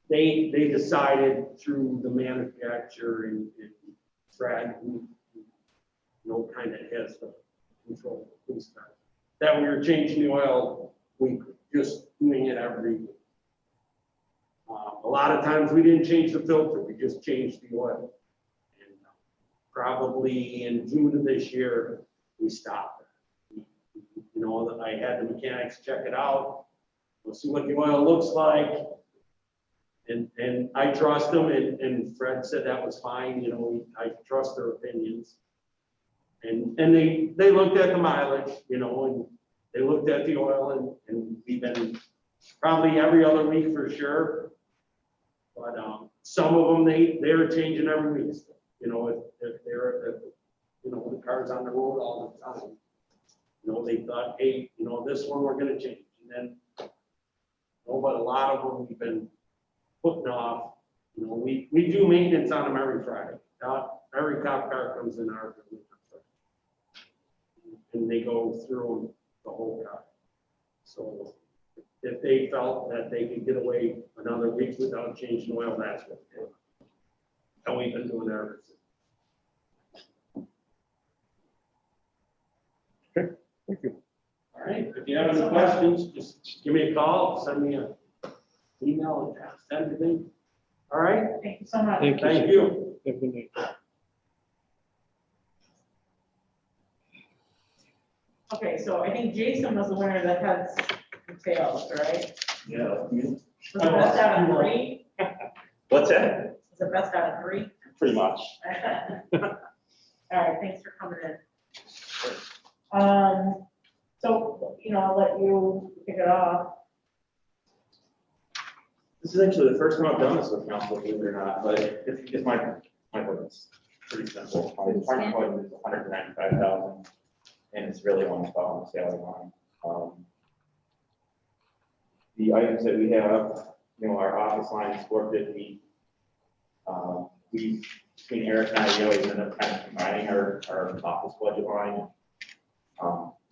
they decided through the manufacturer and Fred, who kind of has the control of the police car, that we were changing the oil weekly, just doing it every week. A lot of times we didn't change the filter, we just changed the oil. And probably in June of this year, we stopped. I had the mechanics check it out. We'll see what the oil looks like. And I trust them, and Fred said that was fine, I trust their opinions. And they looked at the mileage, and they looked at the oil, and we've been probably every other week for sure. But some of them, they're changing every week. If the car's on the road all the time. They thought, hey, this one we're gonna change. And then, but a lot of them we've been putting off. We do maintenance on them every Friday. Every cop car comes in our building. And they go through the whole car. So if they felt that they could get away another week without changing oil, that's what they did. And we've been doing that ever since. Thank you. All right, if you have any questions, just give me a call, send me an email, and text, everything. All right, Thank you so much. Thank you. thank you. Have a good night. Okay, so I think Jason was the winner that had some tails, right? Yeah. Was it best out of three? What's that? Was it best out of three? Pretty much. All right, thanks for coming in. So, I'll let you kick it off. This is actually the first time I've done this with council, believe it or not, but it's my budget. It's pretty simple. My budget is 195,000, and it's really on the bottom of the salary line. The items that we have, our office line is 450. Between Eric and I, we always end up kind of combining our office budget line.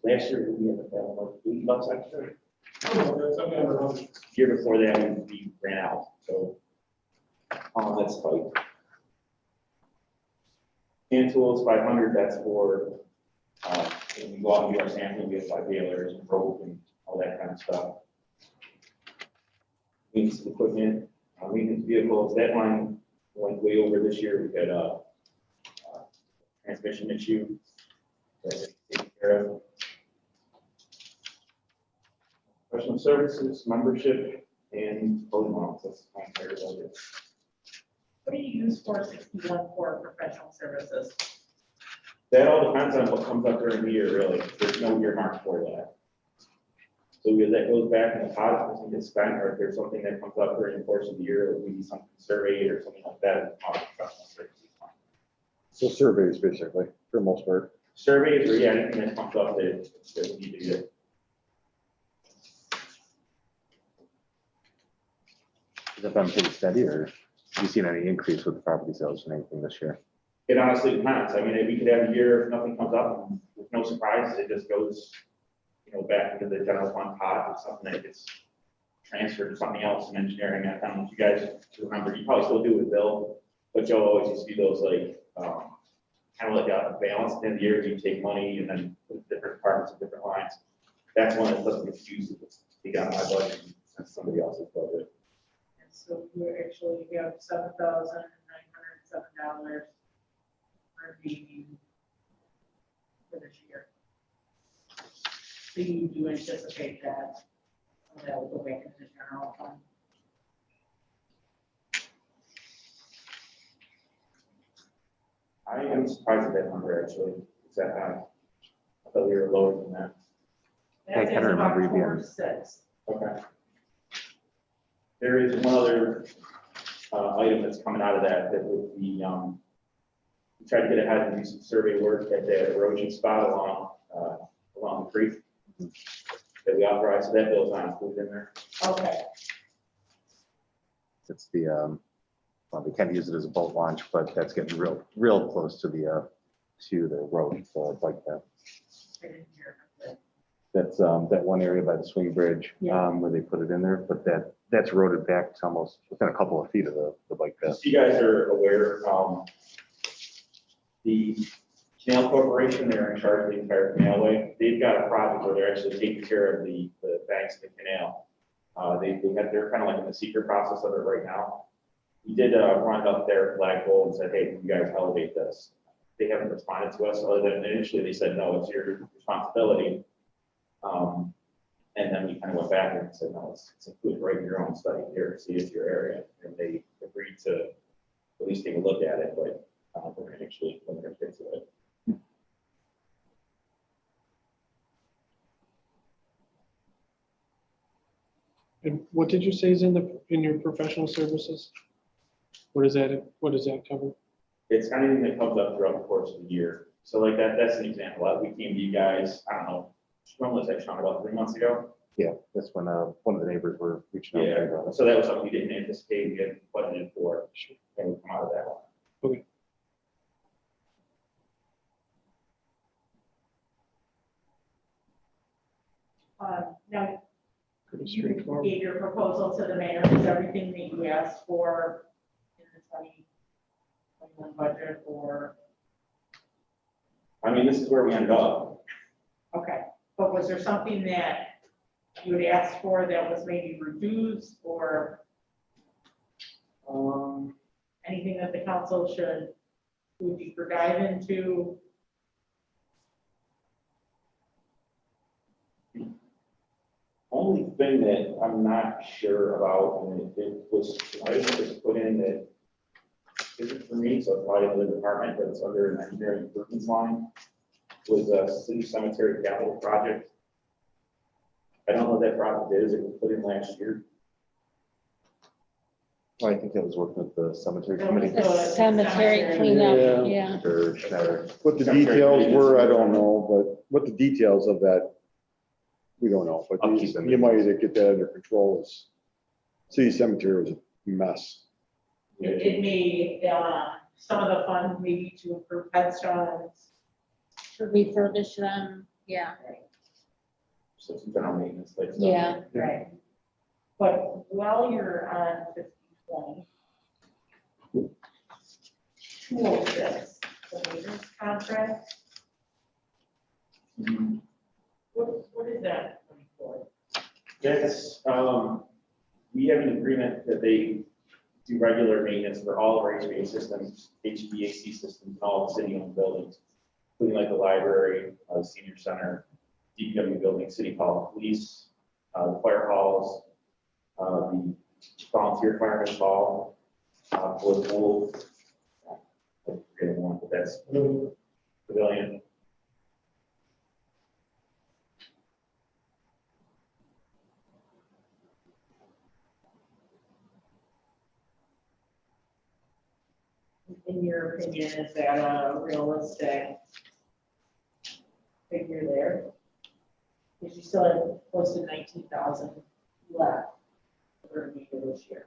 Last year, we had about $80 extra. Year before that, we ran out, so that's tight. Hand tools, 500, that's for, when we go out and do our sampling, we have 5 balers and rope and all that kind of stuff. Maintenance equipment, maintenance vehicles, that line went way over this year. We had a transmission issue that's taken care of. Professional services, membership, and clothing allowance, that's my entire budget. What do you use 461 for professional services? That all depends on what comes up during the year, really. There's no earmark for that. So that goes back in the pot, if something gets spent, or if there's something that comes up during the course of the year, that we need something surveyed or something like that, it's not professional services. So surveys, basically, for the most part. Surveys, or yeah, anything that comes up that we need to get. Has that been pretty steady, or have you seen any increase with the property sales and anything this year? It honestly depends. I mean, we could have a year if nothing comes up, with no surprises, it just goes, back into the general fund pot. It's something that gets transferred to something else in engineering. I don't know if you guys remember, you probably still do with Bill, but Joe always used to do those kind of like a balance at the end of the year. You take money and then put different departments in different lines. That's one that doesn't get used. It's taken out of my budget and somebody else's budget. And so you actually have $7,907 remaining for this year. So you do anticipate that will go back into the general fund? I am surprised at that number, actually. It's that high. I thought we were lower than that. I That's can't as of remember you being- October 6th. Okay. There is one other item that's coming out of that would be, we tried to get ahead and do some survey work at the erosion spot along the creek that we authorized, so that bill's not included in there. Okay, It's the, well, we can't use it as a boat launch, but that's getting real close to the road, so it's like that. I didn't hear it. That's, that one area by the swing bridge, Yeah. where they put it in there, but that's eroded back to almost within a couple of feet of the bike path. Just so you guys are aware, the Canal Corporation, they're in charge of the entire canalway. They've got a project where they're actually taking care of the banks of the canal. They're kind of like in the secret process of it right now. We did run up their flagpole and said, hey, can you guys elevate this? They haven't responded to us, other than initially they said, no, it's your responsibility. And then we kind of went back and said, no, it's included right in your own study here, see it's your area. And they agreed to at least take a look at it, but we're going to actually look into it. And what did you say is in your professional services? What does that cover? It's anything that comes up throughout the course of the year. So like that's an example. We came to you guys, I don't know, when was that, Sean, about 3 months ago? Yeah, that's when one of the neighbors were reaching out. Yeah, so that was something we didn't anticipate, we hadn't budgeted for, and we come out of that one. Okay. Now, Pretty you straightforward. gave your proposal to the mayor, is everything that you asked for in the 2021 budget, or, I mean, this is where we ended up. okay, but was there something that you had asked for that was maybe reduced, or anything that the council should do a deeper dive into? Only thing that I'm not sure about, and it was, I just put in that isn't for me, so it's probably another department, but it's under an engineering improvements line, was a city cemetery capital project. I don't know what that project is, it was put in last year. Well, I think that was working with the cemetery That committee. was The cemetery cleanup, yeah. Or Schneider. What the details were, I don't know, but what the details of that, we don't know, but I'll keep them. you might get that under control. Is City cemetery was a mess. It may, some of the funds maybe to improve headstones. To refurbish them, yeah. So some general maintenance, like. stuff. Yeah. Right. But while you're on 50/20, 206, the maintenance contract, Mhm. what is that for? That's, we have an agreement that they do regular maintenance for all of our HVAC systems, HVAC systems, in all the city-owned buildings, including like the library, the senior center, DPW building, city hall, police, the fire halls, the volunteer fireman's hall, for the pool. I forget one, but that's pavilion. In your opinion, is that a realistic figure there? Because you still have close to 19,000 left for this year.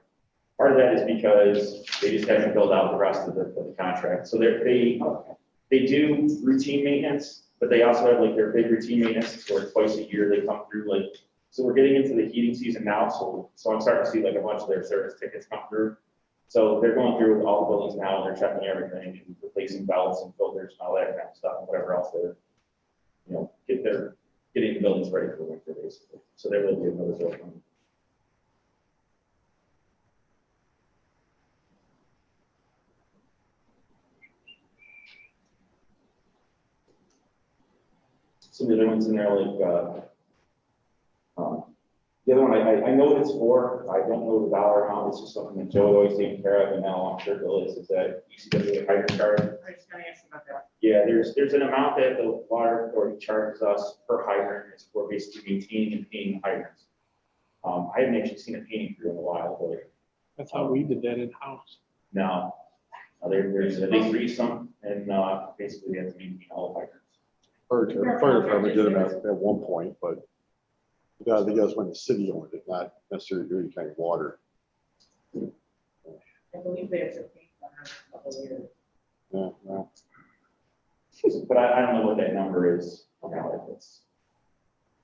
Part of that is because they just haven't filled out the rest of the contract. So they do routine maintenance, but they also have like their big routine maintenance where twice a year they come through like, so we're getting into the heating season now. So I'm starting to see like a bunch of their service tickets come through. So they're going through with all the buildings now, and they're checking everything and replacing belts and filters and all that kind of stuff, and whatever else they're, getting the buildings ready for winter basically. So there will be another bill coming. Some of the other ones in there, like, the other one, I know what it's for. I don't know the dollar amount. It's just something that Joe had always taken care of, and now I'm sure Bill is that ECW hydrant charge. I was gonna ask about that. Yeah, there's an amount that the water authority charges us per hydrant. It's for basically maintaining and painting hydrants. I haven't actually seen a painting crew in a while, but I thought we did that in-house. no. They freeze them, and basically they have to maintain all the hydrants. Fire department did them at one point, but I think that's when the city owned it, not necessarily do any kind of water. I believe there's a pink one in a couple of years. Yeah, well, But I don't know what that number is. Now, if it's,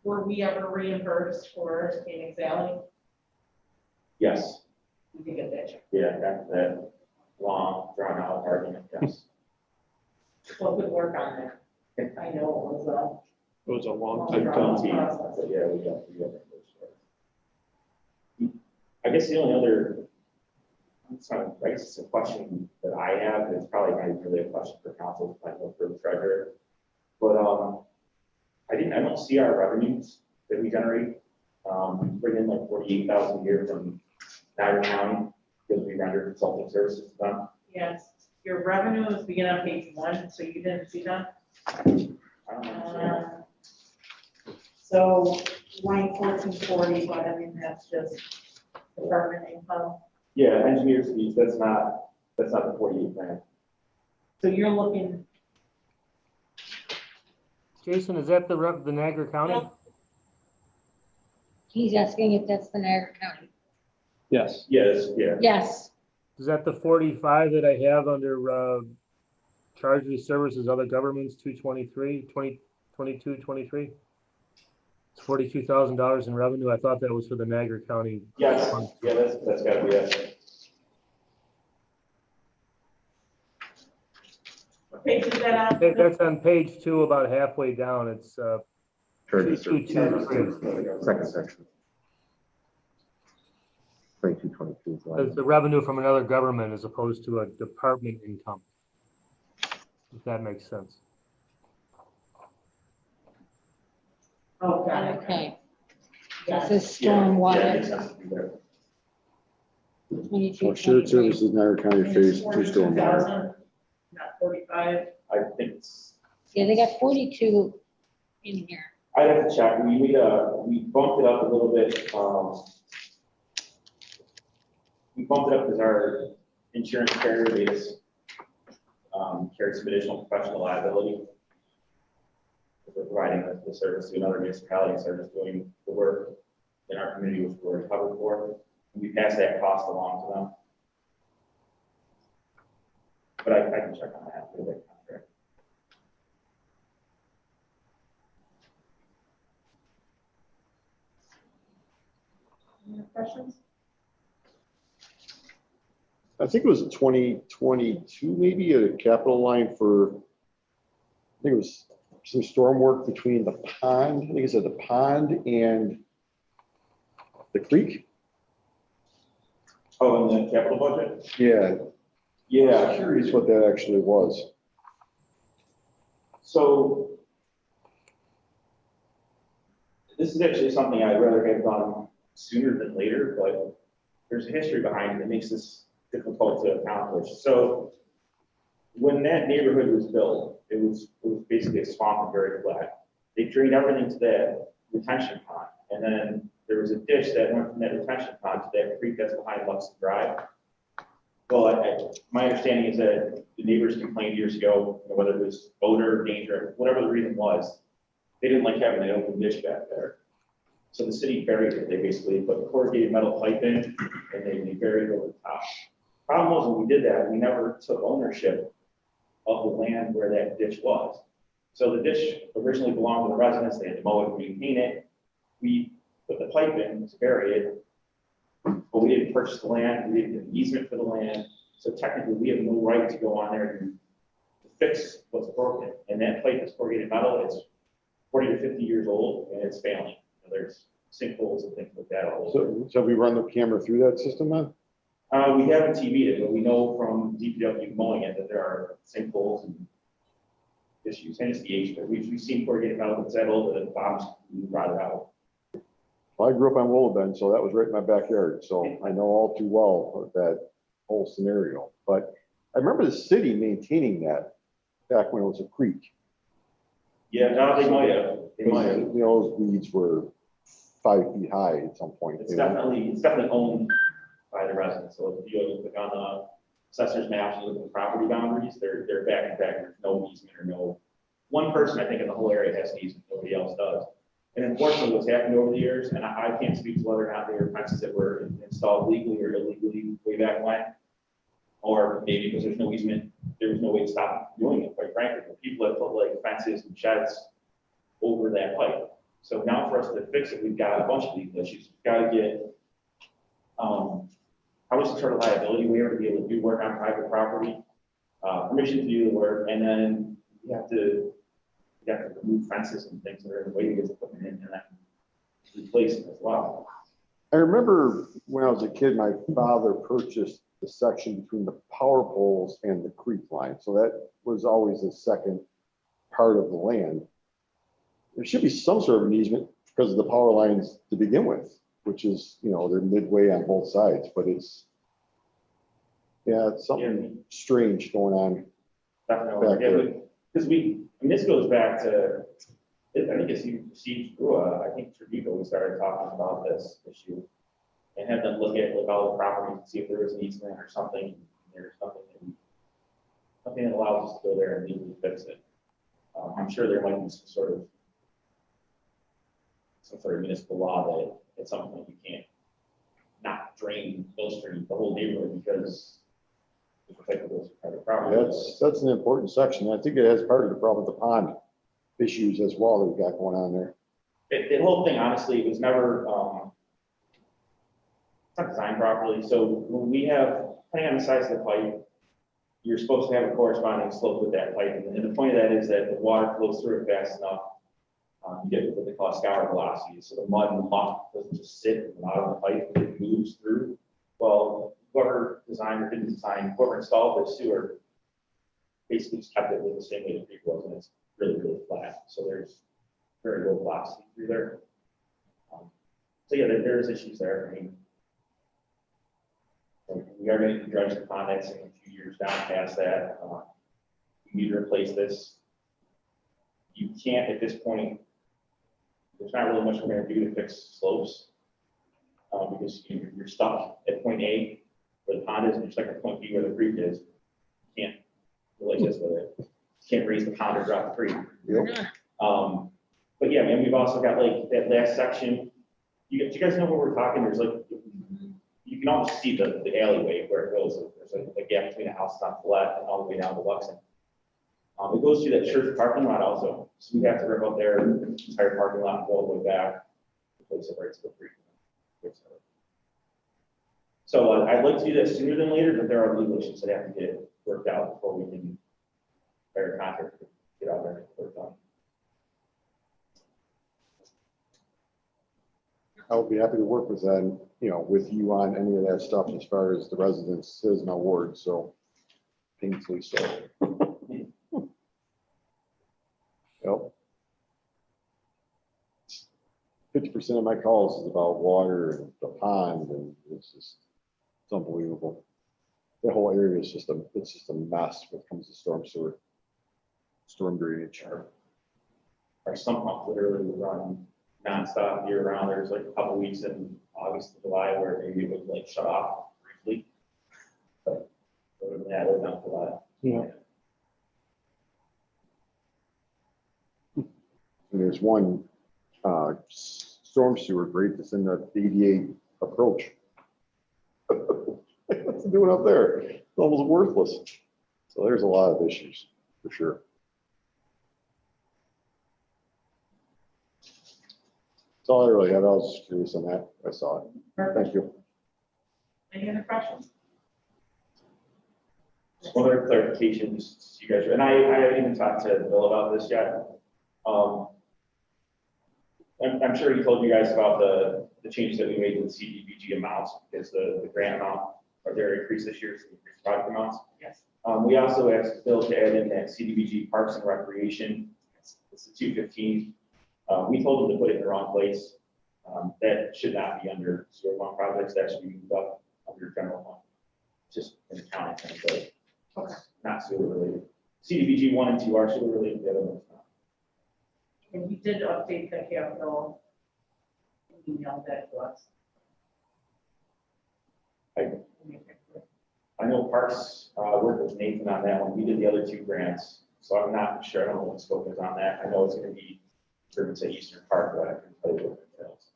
Were we ever reimbursed for Phoenix Valley? yes, We did get that check. yeah, that long drawn out argument, yes. Well, good work on that. I know It was a long it time was a coming. Team, process. but yeah, we got reimbursed for it. I guess the only other, it's not, I guess it's a question that I have, it's probably not even really a question for council, I know for the treasurer. But, I don't see our revenues that we generate. We bring in like 48,000 a year from Niagara County because we render consulting services to them. Yes, your revenue is beginning on page 1, so you didn't see that? I don't understand. So line 1440, but I mean, that's just department income. Yeah, engineers fees, that's not the 48 grand. So you're looking, Jason, is that the Niagara County? He's asking if that's the Niagara County. Yes. Yes, yeah. Yes, Is that the 45 that I have under charges, services, other governments, 223, 2022, 23? It's $42,000 in revenue. I thought that was for the Niagara County. Yes, yeah, that's gotta be it. what page is that on? That's on page 2, about halfway down. It's Charges, 2223. second section. 2222 is the line. It's the revenue from another government as opposed to a department income. If that makes sense. Oh, got it. okay. This is Yeah, it stormwater, makes sense to do that. 22, So shared 23. services, Niagara County phase two stormwater. 42,000, not 45. I think it's, Yeah, they got 42 in here. I'd have to check, we bumped it up a little bit, we bumped it up because our insurance carrier made us, carry some additional professional liability. We're providing the service to another municipality, so just doing the work in our community, which we're covered for. And we pass that cost along to them. But I can check on that for that contract. Any other questions? I think it was 2022, maybe a capital line for, I think it was some storm work between the pond, I think it said the pond and the creek. Oh, and the capital budget? Yeah, Yeah. I'm curious what that actually was. So this is actually something I'd rather have done sooner than later, but there's a history behind it that makes this difficult to accomplish. So when that neighborhood was built, it was basically a swamp and very flat. They drained everything to that retention pond, and then there was a ditch that went from that retention pond to that creek that's behind Luxon Drive. Well, my understanding is that the neighbors complained years ago, whether it was odor, danger, whatever the reason was, they didn't like having an open ditch back there. So the city buried it. They basically put corrugated metal pipe in and they buried it over the top. Problem was, when we did that, we never took ownership of the land where that ditch was. So the ditch originally belonged to the residents. They had to mow it and maintain it. We put the pipe in to bury it, but we didn't purchase the land. We didn't get an easement for the land. So technically, we have no right to go on there to fix what's broken. And that pipe is corrugated metal. It's 40 to 50 years old and it's failing. There's sinkholes and things like that all over. So we run the camera through that system then? We haven't TV'd it, but we know from DPW mowing it that there are sinkholes and issues, and it's the age, but we've seen corrugated metal that's that old that the bottom's rotted out. Well, I grew up on Willow Bend, so that was right in my backyard, so I know all too well that whole scenario. But I remember the city maintaining that back when it was a creek. Yeah, no, they might have. They might have. You know, those weeds were 5 feet high at some point. It's definitely owned by the residents. So if you look on the assessor's maps, you look at the property boundaries, they're back and back. There's no easement or no. One person, I think, in the whole area has an easement. Nobody else does. And unfortunately, what's happened over the years, and I can't speak to whether or not they were fences that were installed legally or illegally way back when, or maybe because there's no easement, there was no way to stop doing it, quite frankly. But people have put like fences and sheds over that pipe. So now for us to fix it, we've got a bunch of legal issues. We've got to get probably some sort of liability waiver to be able to do work on private property, permission to do the work, and then you have to remove fences and things that are in the way to get equipment in and then replace them as well. I remember when I was a kid, my father purchased the section between the power poles and the creek line. So that was always the second part of the land. There should be some sort of an easement because of the power lines to begin with, which is, you know, they're midway on both sides, but it's, yeah, it's something strange going on. Definitely. Back there. Because this goes back to, I think it's Steve Grua, I think Tribuco, we started talking about this issue and had them look at like all the properties and see if there was an easement or something. There's nothing that allows us to go there and legally fix it. I'm sure there might be some sort of municipal law that at some point you can't not drain those streams, the whole neighborhood, because it's protected those private property. That's an important section. I think it has part of the problem with the pond issues as well that we've got going on there. The whole thing, honestly, was never, it's not designed properly. So when we have, depending on the size of the pipe, you're supposed to have a corresponding slope with that pipe. And the point of that is that the water flows through it fast enough. You get what they call scour velocity. So the mud and the muck doesn't just sit at the bottom of the pipe, it moves through. Well, whoever designed or didn't design, whoever installed the sewer basically just kept it with the same way the creek was, and it's really, really flat. So there's very low velocity through there. So yeah, there's issues there. I mean, we are going to dredge the pond that's in a few years down past that. You need to replace this. You can't at this point, there's not really much we're going to do to fix slopes. Because you're stuck at point A where the pond is, and you're stuck at point B where the creek is. You can't go like this with it. You can't raise the pond or drop the creek. Yep. But yeah, man, we've also got like that last section. Do you guys know where we're talking? There's like, you can almost see the alleyway where it goes. There's a gap between the house on flat and all the way down to Luxon. It goes through that church parking lot also. So we have to rip up their entire parking lot and go all the way back. Place it right to the creek. So I'd like to do that sooner than later, but there are legal issues that have to get worked out before we can hire a contractor to get out there and get work done. I would be happy to work with that, with you on any of that stuff as far as the residents says no word, so painfully so. Yep. 50% of my calls is about water and the pond, and it's unbelievable. That whole area is it's just a mess when it comes to storm sewer, storm drainage. Our sump pump literally would run nonstop year round. There's like a couple weeks in August and July where maybe it would like shut off briefly. But other than that, it was not a lot. Yeah. And there's one storm sewer grate that's in the 88 approach. What's it doing up there? It's almost worthless. So there's a lot of issues for sure. That's all I really had. I was just curious on that. I saw it. Thank you. Any other questions? Just one other clarification, just so you guys, and I haven't even talked to Bill about this yet. I'm sure he told you guys about the changes that we made to the CDBG amounts, because the grant amount are there increased this year, so increased project amounts. Yes. We also asked Bill to add in that CDBG Parks and Recreation. It's the 215. We told him to put it in the wrong place. That should not be under sewer fund projects. That should be moved up under general fund. Just an accounting thing, but Okay. not sewer related. CDBG 1 and 2 are sewer related, the other one's not. And you did update the capital email that to us. I know Parks worked with Nathan on that one. We did the other 2 grants, so I'm not sure. I don't know what the scope is on that. I know it's going to be improvements at Eastern Park, but I can tell you what it entails.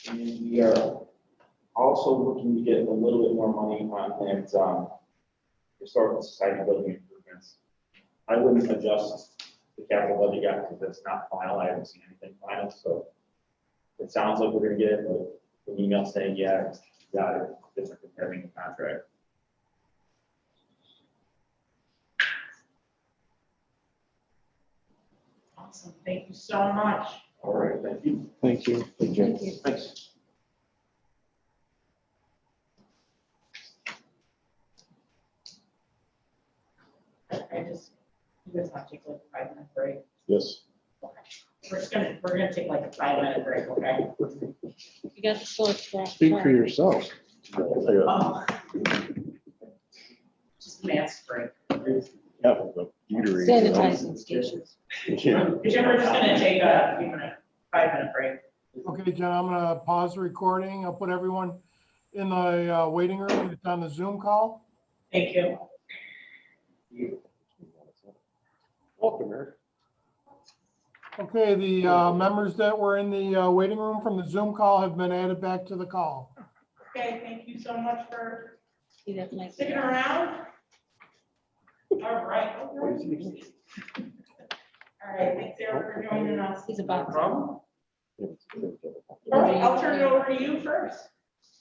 And we are also looking to get a little bit more money on that historical society building improvements. I wouldn't adjust the capital budget yet because it's not final. I haven't seen anything final, so it sounds like we're gonna get it, but an email saying, yeah, it's got it, different than having a contract. Awesome, thank you so much. All right, thank you. Thank you. Thank you. Thanks. I just, you guys want to take like a 5-minute break? Yes. We're gonna take like a 5-minute break, okay? You got the source for. Speak for yourself. Oh. Just mask break. Yeah, the eatery. Sanitizing stations. Yeah. Jim, we're just gonna take a 5-minute break. Okay, John, I'm gonna pause the recording. I'll put everyone in the waiting room. It's on the Zoom call. Thank you. Welcome, Eric. Okay, the members that were in the waiting room from the Zoom call have been added back to the call. Okay, thank you so much for See, that's nice. sticking around. All right. What is he? All right, thanks Eric for joining us. He's about. All right, I'll turn it over to you first.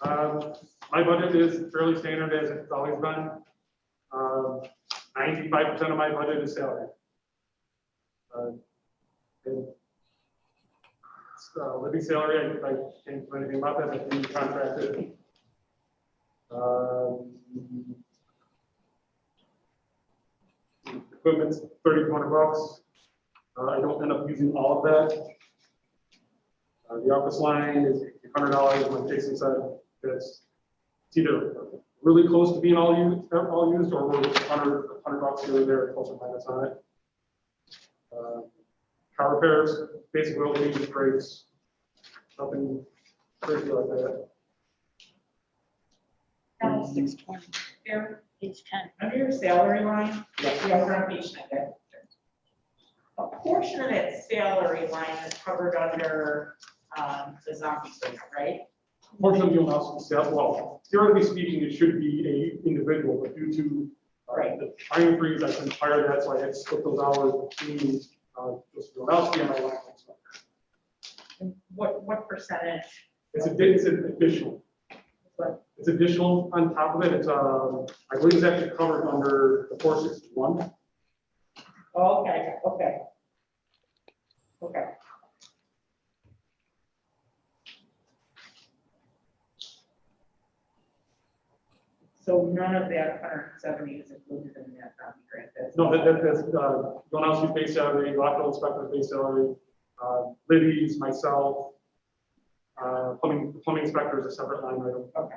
My budget is fairly standard as it's always been. 95% of my budget is salary. Living salary, I can't do anything about that, I think contracted. Equipment's $3,200. I don't end up using all of that. The office line is $100, like Jason said, it's either really close to being all used, or we're $100 here or there, plus or minus on it. Car repairs, basic oil changes, brakes, nothing crazy like that. Now, 620, here, page 10. under your salary line, yeah, we're on page 10 there. A portion of that salary line is covered under the zombie surgery, right? Portion of the announcement staff, well, theoretically speaking, it should be a individual, but due to the time freeze, I couldn't hire that, so I had to split those hours between just Ronowski and my line. And what percentage? It's an additional. It's additional on top of it. It's, I believe it's actually covered under the 461. Oh, okay, okay. Okay. So none of that 170 is included in that grant? No, that's Ronowski's base salary, electrical inspector's base salary, Libby's, myself, plumbing inspector is a separate line item. Okay.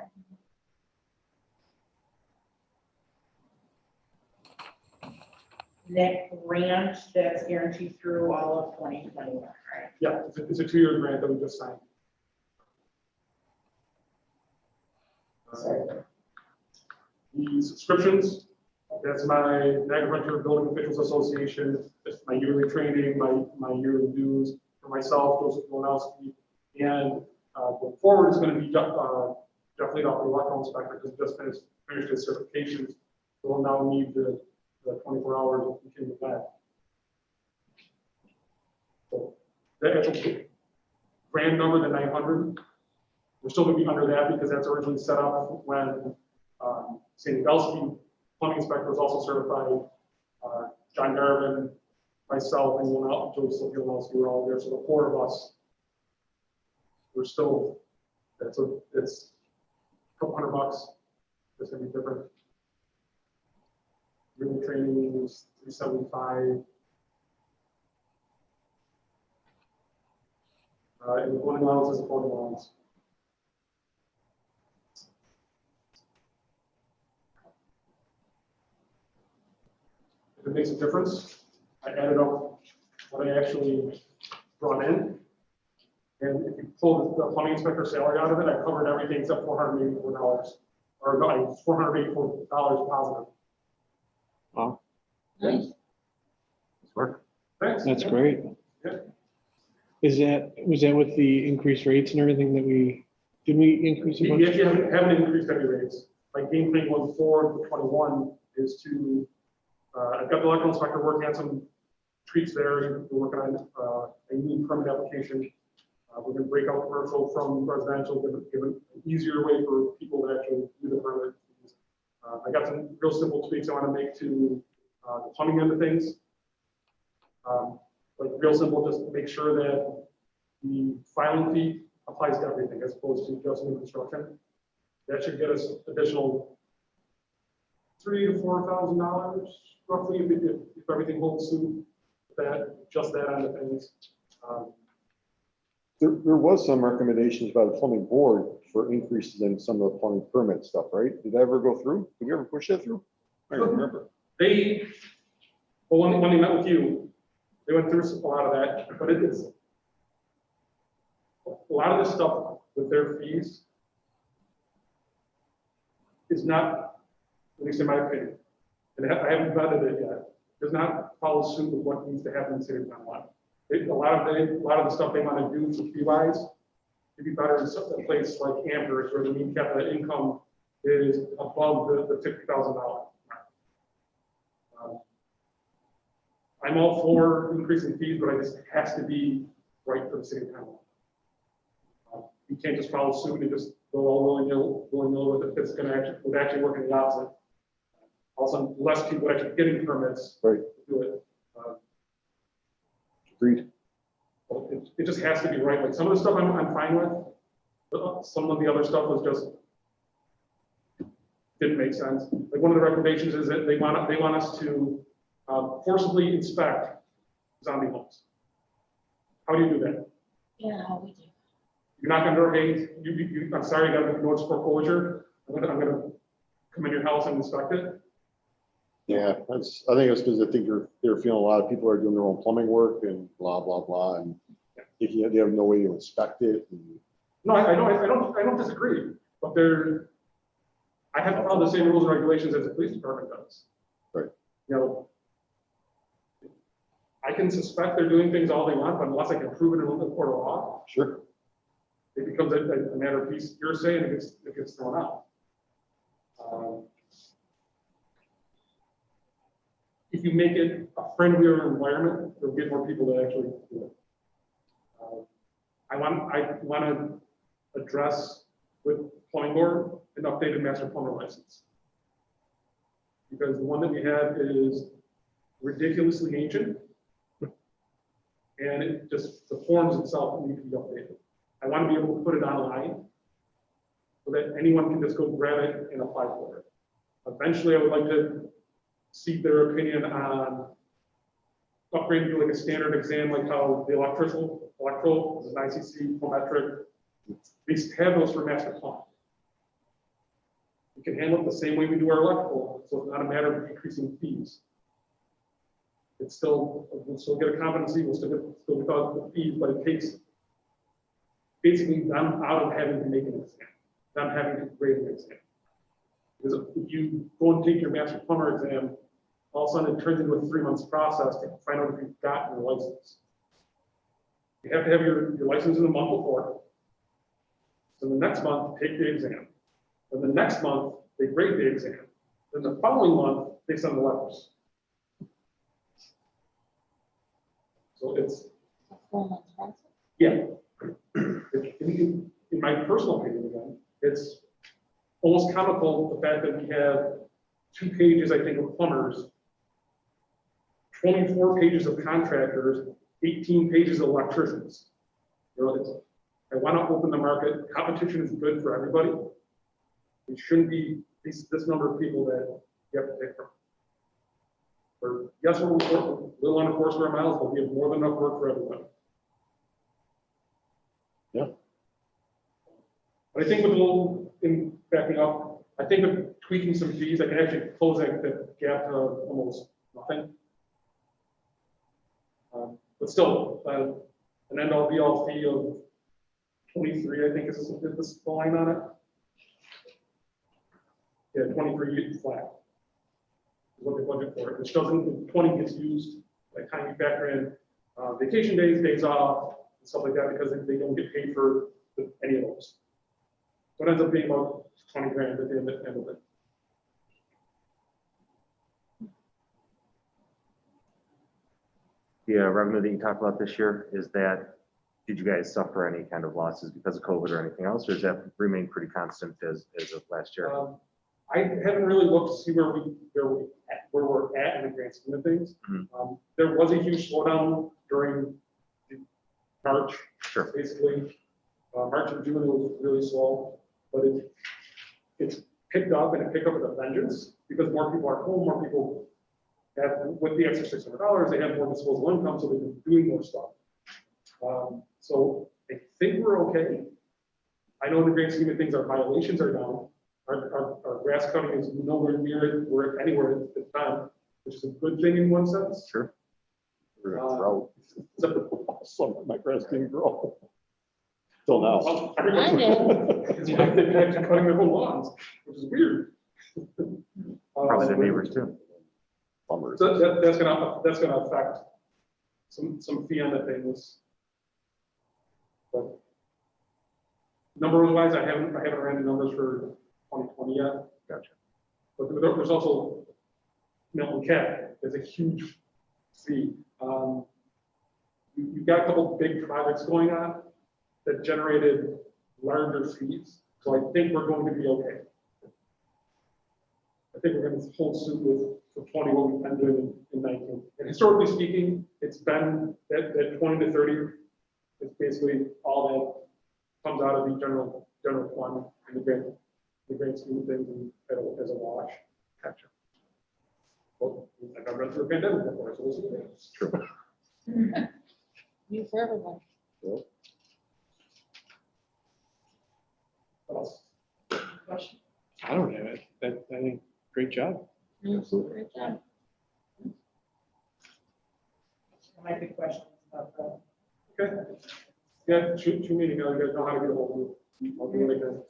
That grant that's guaranteed through all of 2021, right? Yeah, it's a 2-year grant that we just signed. The subscriptions, that's my Niagara Frontier Building Officials Association, that's my yearly training, my yearly dues for myself, Joseph Ronowski, and going forward is going to be Jeff Leadoff, the electrical inspector, because he just finished his certifications, so we'll now need the 24 hours of continuing that. So the actual grand number, the 900, we're still going to be under that because that's originally set up when Sandy Belsky, plumbing inspector, was also certified. John Garvin, myself, and Joseph Yolowski were all there. So the 4 of us, we're still, it's a couple $100. It's going to be different. Really training is 375. And the voting allowance is a voting allowance. If it makes a difference, I added up what I actually brought in. And if you pull the plumbing inspector salary out of it, I covered everything except $484, or no, $484 positive. Wow, Nice. Work. Thanks. that's great. Yeah. Was that with the increased rates and everything did we increase a We bunch? actually haven't increased any rates. Like game plan going forward for 21 is to, I've got the electrical inspector working on some tweaks there. We're working on a new permit application. We're going to break out commercial from residential, give it an easier way for people to actually do the permit. I got some real simple tweaks I want to make to the plumbing end of things. Like real simple, just make sure that the filing fee applies to everything as opposed to just new construction. That should get us additional $3,000 to $4,000 roughly if everything holds suit. Just that end of things. There was some recommendations by the plumbing board for increases in some of the plumbing permit stuff, right? Did that ever go through? Did we ever push that through? I don't remember. When they met with you, they went through a lot of that, but it is a lot of this stuff with their fees is not, at least in my opinion, and I haven't vetted it yet, does not follow suit with what needs to happen in the city of Mount. A lot of the stuff they want to do for fee-wise, it'd be better in a place like Amherst where the mean capital income is above the $50,000. I'm all for increasing fees, but it just has to be right for the city of Pembroke. You can't just follow suit and just go all willy-nilly with it. It's going to actually work in the opposite. Also, less people actually getting permits Right. to do it. Agreed. Well, it just has to be right. Like some of the stuff I'm fine with, but some of the other stuff was just didn't make sense. Like one of the recommendations is that they want us to forcibly inspect zombie homes. How do you do that? Yeah, we do. You're not gonna, hey, I'm sorry, you got a notice foreclosure, I'm gonna come in your house and inspect it. Yeah, I think it's because I think they're feeling a lot of people are doing their own plumbing work and blah, blah, blah, and they have no way to inspect it. And No, I don't disagree, but I have to follow the same rules and regulations as the police department does. Right. You know, I can suspect they're doing things all they want, but unless I can prove it in the court of law, Sure. it becomes a matter of piece hearsay and it gets thrown out. If you make it a friendlier environment, you'll get more people to actually do it. I want to address with plumbing board an updated master plumber license. Because the one that we have is ridiculously ancient. And it just, the forms itself need to be updated. I want to be able to put it online so that anyone can just go grab it and apply for it. Eventually, I would like to seek their opinion on upgrading to like a standard exam, like how the electrical is an ICC, Prometric. They have those for master plumbing. We can handle it the same way we do our electrical, so it's not a matter of increasing fees. We'll still get a competency, we'll still get the fees, but it takes basically them out of having to make an exam, them having to grade an exam. Because if you go and take your master plumber exam, all of a sudden it turns into a 3 months process to find out if you've gotten your license. You have to have your license in the month before. So the next month, take the exam. And the next month, they grade the exam. Then the following month, they send the letters. So it's, A 4 month process. yeah. In my personal opinion, again, it's almost comical, the fact that we have 2 pages, I think, of plumbers, 24 pages of contractors, 18 pages of electricians. You know, I want to open the market. Competition is good for everybody. It shouldn't be this number of people that you have to pick from. Yes, we're a little under 4 square miles, but we have more than enough work for everybody. Yeah. But I think with a little, in backing up, I think with tweaking some fees, I can actually close that gap to almost nothing. But still, an end all be all fee of 23, I think is the line on it. Yeah, 23 flat. Is what they budget for it, which doesn't, 20 gets used, like time you factor in vacation days, days off, and stuff like that, because they don't get paid for any of those. So it ends up being about 20 grand at the end of it. The revenue that you talked about this year, did you guys suffer any kind of losses because of COVID or anything else, or does that remain pretty constant as of last year? I haven't really looked to see where we're at in the grand scheme of things. Mm-hmm. There was a huge slowdown during March, Sure. basically. March and June it was really slow, but it's picked up, and it picked up with a vengeance because more people are home, more people have, with the extra $600, they have more disposable income, so they've been doing more stuff. So I think we're okay. I know in the grand scheme of things, our violations are down. Our grass cutting is nowhere near it, or anywhere at the time, which is a good thing in one sense. Sure. We're gonna grow. Some of my grass didn't grow. Till now. Well, I did. It's like they've been cutting their own lawns, which is weird. Probably the neighbors too. Bummers. So that's gonna affect some fee on the things. But numbers wise, I haven't ran the numbers for 2020 yet. Gotcha. But there's also Milton Cat. There's a huge fee. You've got a couple big projects going on that generated larger fees. So I think we're going to be okay. I think we're going to hold suit with for 20 what we've been doing in 19. And historically speaking, it's been that 20 to 30 is basically all that comes out of the general fund in the grand scheme of things and as a wash. Gotcha. Well, I've run through a pandemic before, so we'll see. You for everyone. What else? Question? I don't have it. I think, great job. Great job. There might be questions about the. Okay. Yeah, shoot me, you guys know how to get a hold of me. I'll do it again.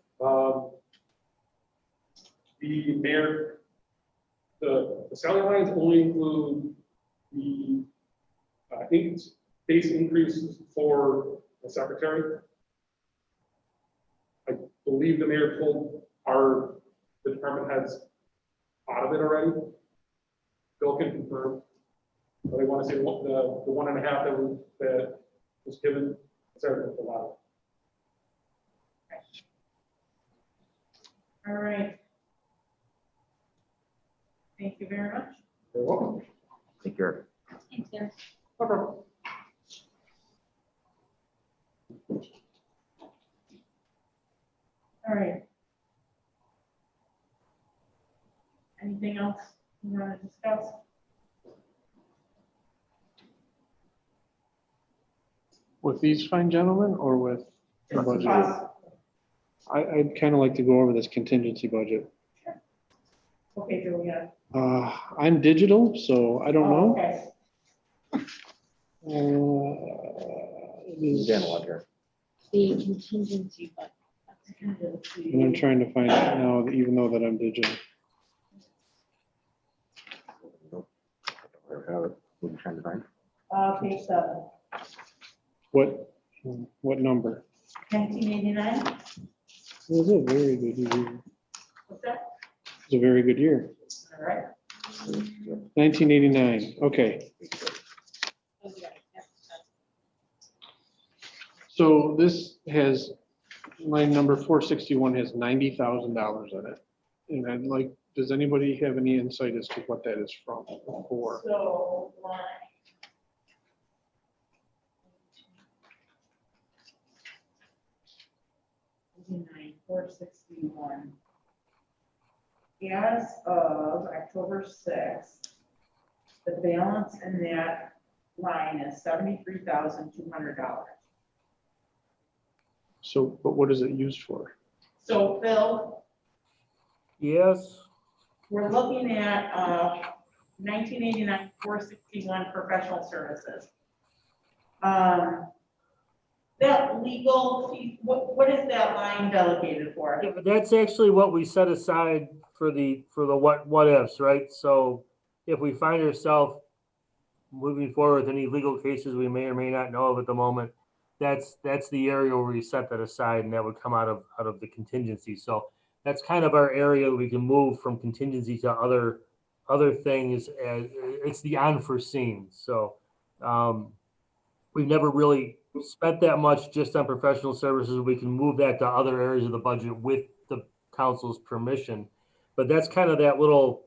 The mayor, the salary lines only include the, base increases for the secretary. I believe the mayor told the department heads out of it already. Bill can confirm. But I want to say the 1.5 that was given, sorry, a lot. All right. Thank you very much. You're welcome. Take care. Thanks, Eric. All right. Anything else you want to discuss? With these fine gentlemen or with the Just budget? us. I'd kind of like to go over this contingency budget. Okay, Julia. I'm digital, so I don't Oh, know. okay. It is- Analog here. The contingency, but. And I'm trying to find it now, even though that I'm digital. I have it. What are you trying to find? Page 7, What number? 1989. It was a very good year. What's that? It was a very good year. All right. 1989, okay. So this has, line number 461 has $90,000 in it. And I'd like, does anybody have any insight as to what that is from, for? So, line. Nine, 461. As of October 6th, the balance in that line is $73,200. So, but what is it used for? So Phil, Yes, we're looking at 1989, 461 professional services. That legal fee, what is that line delegated for? yeah, but that's actually what we set aside for the what ifs, right? So if we find ourselves moving forward with any legal cases we may or may not know of at the moment, that's the area where we set that aside, and that would come out of the contingency. So that's kind of our area we can move from contingency to other things, and it's the unforeseen. So we've never really spent that much just on professional services. We can move that to other areas of the budget with the council's permission. But that's kind of that little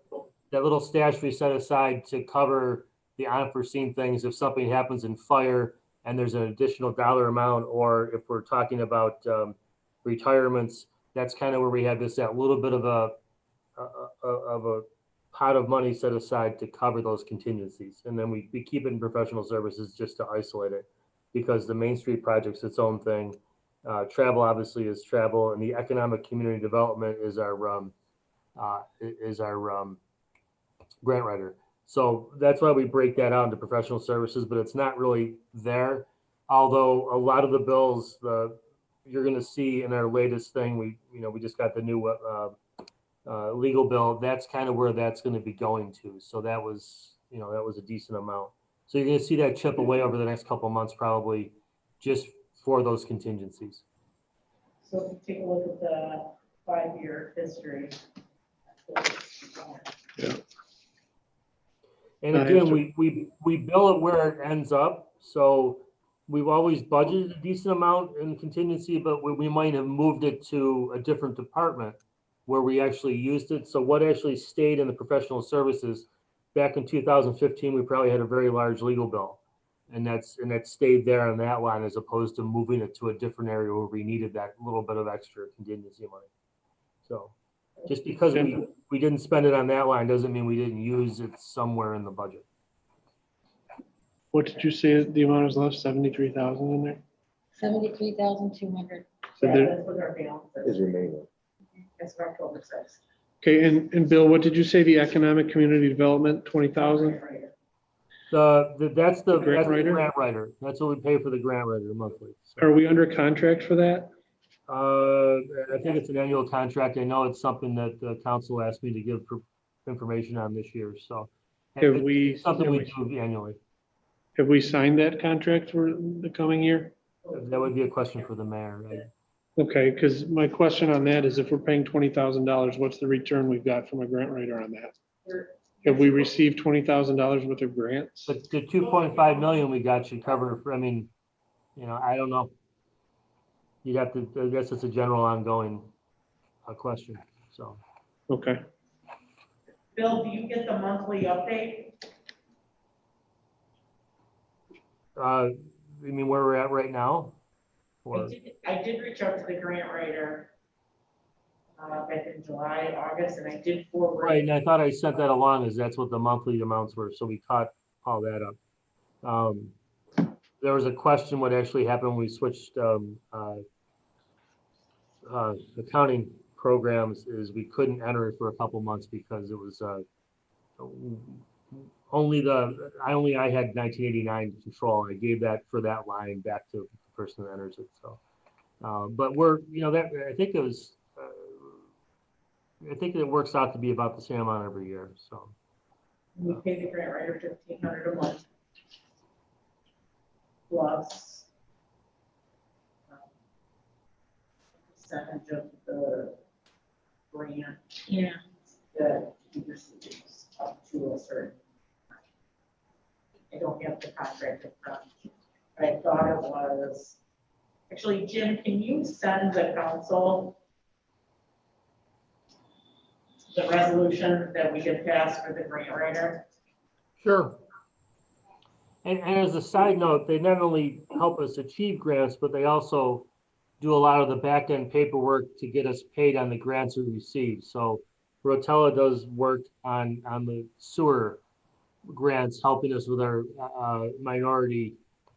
stash we set aside to cover the unforeseen things. If something happens in fire and there's an additional dollar amount, or if we're talking about retirements, that's kind of where we have that little bit of a pot of money set aside to cover those contingencies. And then we keep it in professional services just to isolate it, because the Main Street project's its own thing. Travel obviously is travel, and the economic community development is our grant writer. So that's why we break that out into professional services, but it's not really there. Although a lot of the bills, you're going to see in our latest thing, we just got the new legal bill. That's kind of where that's going to be going to. So that was a decent amount. So you're going to see that chip away over the next couple of months, probably just for those contingencies. So if you take a look at the 5-year history. Yeah. And I again, have to- we bill it where it ends up. So we've always budgeted a decent amount in contingency, but we might have moved it to a different department where we actually used it. So what actually stayed in the professional services, back in 2015, we probably had a very large legal bill. And that stayed there on that line, as opposed to moving it to a different area where we needed that little bit of extra contingency money. So Just because we didn't spend it on that line doesn't mean we didn't use it somewhere in the budget. What did you say the amount is left? 73,000 in there? 73,200. So Yeah, there- that's what our balance Is is. remaining. That's for October 6th. Okay, and Bill, what did you say the economic community development, 20,000? That's the grant writer? grant writer. That's what we pay for the grant writer monthly. So, Are we under contract for that? I think it's an annual contract. I know it's something that the council asked me to give information on this year, so. Have it's we, Something we do annually. have we signed that contract for the coming year? That would be a question for the mayor, right? Okay, because my question on that is if we're paying $20,000, what's the return we've got from a grant writer on that? Have we received $20,000 worth of grants? But the 2.5 million we got should cover, I mean, I don't know. You'd have to, I guess it's a general ongoing question, so. Okay, Bill, do you get the monthly update? You mean where we're at right now? Or, I did reach out to the grant writer back in July, August, and I did forward. right, and I thought I sent that along as that's what the monthly amounts were, so we caught all that up. There was a question what actually happened when we switched accounting programs is we couldn't enter it for a couple months because it was I had 1989 control. I gave that for that line back to the person that enters it. So, but we're, I think it was, I think it works out to be about the same amount every year. So We pay the grant writer $1,500 a month. Plus percentage of the grant Yeah. that he receives up to a certain. I don't have the contract in front. I thought it was, actually, Jim, can you send the council the resolution that we could pass for the grant writer? sure. And as a side note, they not only help us achieve grants, but they also do a lot of the back end paperwork to get us paid on the grants we receive. So Rotella does work on the sewer grants, helping us with our minority.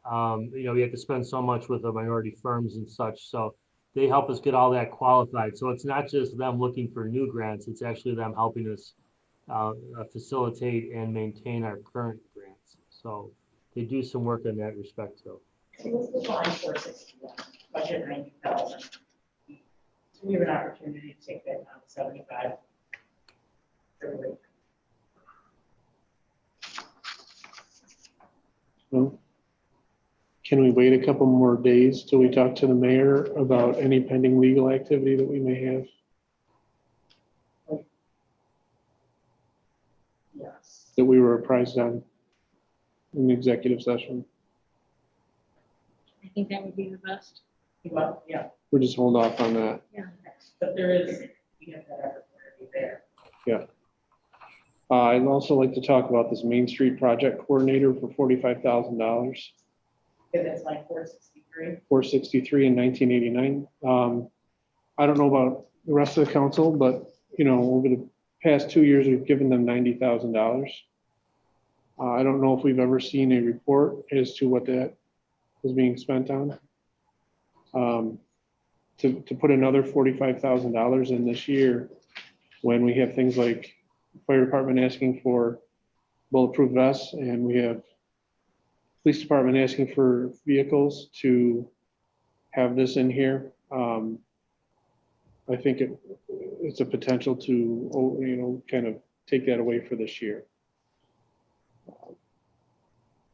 We have to spend so much with the minority firms and such. So they help us get all that qualified. So it's not just them looking for new grants, it's actually them helping us facilitate and maintain our current grants. So they do some work in that respect too. It was the line 461, budget 90,000. So we have an opportunity to take that down to 75. Every well, can we wait a couple more days till we talk to the mayor about any pending legal activity that we may have? Yes. That we were apprised on in the executive session? I think that would be the best. Well, yeah, We'll just hold off on that. but there is, we have that opportunity there. I'd also like to talk about this Main Street project coordinator for $45,000, Because it's like 463. 463 in 1989. I don't know about the rest of the council, but over the past 2 years, we've given them $90,000. I don't know if we've ever seen a report as to what that was being spent on. To put another $45,000 in this year, when we have things like fire department asking for bulletproof vests, and we have police department asking for vehicles to have this in here. I think it's a potential to, kind of take that away for this year.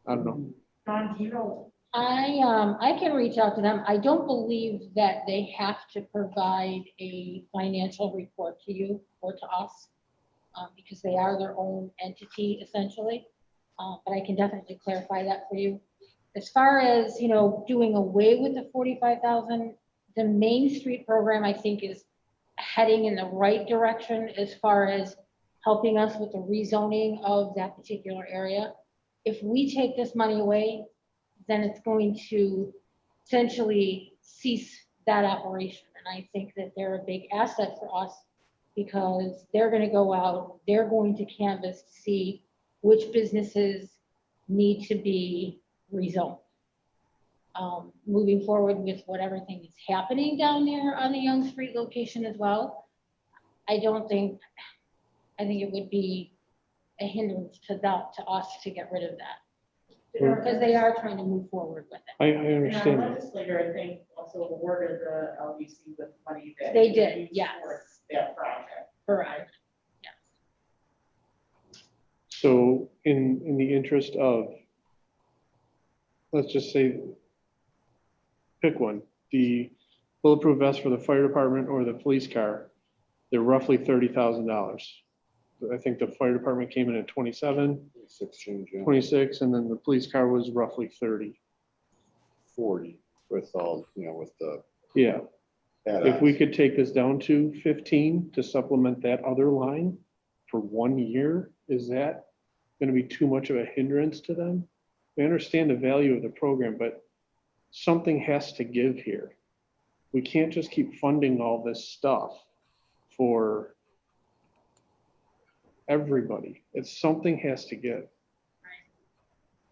I don't know. Don, do you know, I can reach out to them. I don't believe that they have to provide a financial report to you or to us, because they are their own entity essentially. But I can definitely clarify that for you. As far as, doing away with the 45,000, the Main Street program, I think, is heading in the right direction as far as helping us with the rezoning of that particular area. If we take this money away, then it's going to essentially cease that operation. And I think that they're a big asset for us because they're gonna go out, they're going to canvas to see which businesses need to be rezoned. Moving forward with what everything is happening down there on the Young Street location as well, I think it would be a hindrance to us to get rid of that, because they are trying to move forward with it. I And our understand that. legislator, I think, also awarded the LDC with money that. They we did, used yes. towards that project. Correct. Yes. So in the interest of, let's just say, pick one, the bulletproof vest for the fire department or the police car, they're roughly $30,000. I think the fire department came in at 27, 26, and then the police car was roughly 30. 40 with all, with the Yeah, if add-ons. we could take this down to 15 to supplement that other line for 1 year, is that gonna be too much of a hindrance to them? I understand the value of the program, but something has to give here. We can't just keep funding all this stuff for everybody. Something has to give.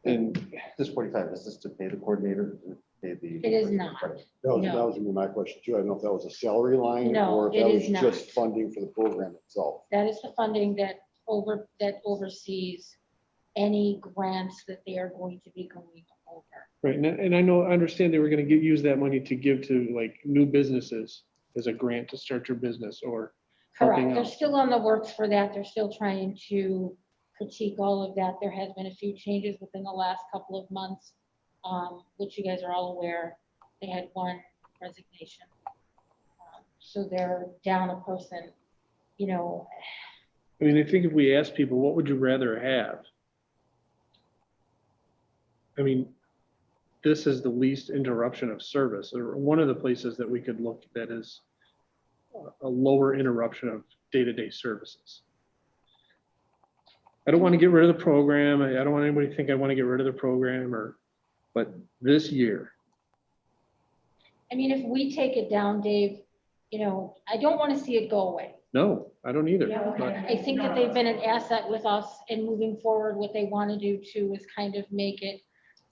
And This 45, is this to pay the coordinator? Pay the? It is not. That was No. gonna be my question too. I don't know if that was a salary line No, or if it that is was not. just funding for the program itself. That is the funding that oversees any grants that they are going to be going over. right, and I understand they were gonna use that money to give to like new businesses as a grant to start your business or something Correct. They're else. still on the works for that. They're still trying to critique all of that. There has been a few changes within the last couple of months, which you guys are all aware. They had one resignation. So they're down a person, I mean, I think if we ask people, what would you rather have? I mean, this is the least interruption of service, or one of the places that we could look that is a lower interruption of day-to-day services. I don't want to get rid of the program. I don't want anybody to think I want to get rid of the program but this year, I mean, if we take it down, Dave, I don't want to see it go away. no, I don't either. Yeah, But okay. I think that they've been an asset with us, and moving forward, what they want to do too is kind of make it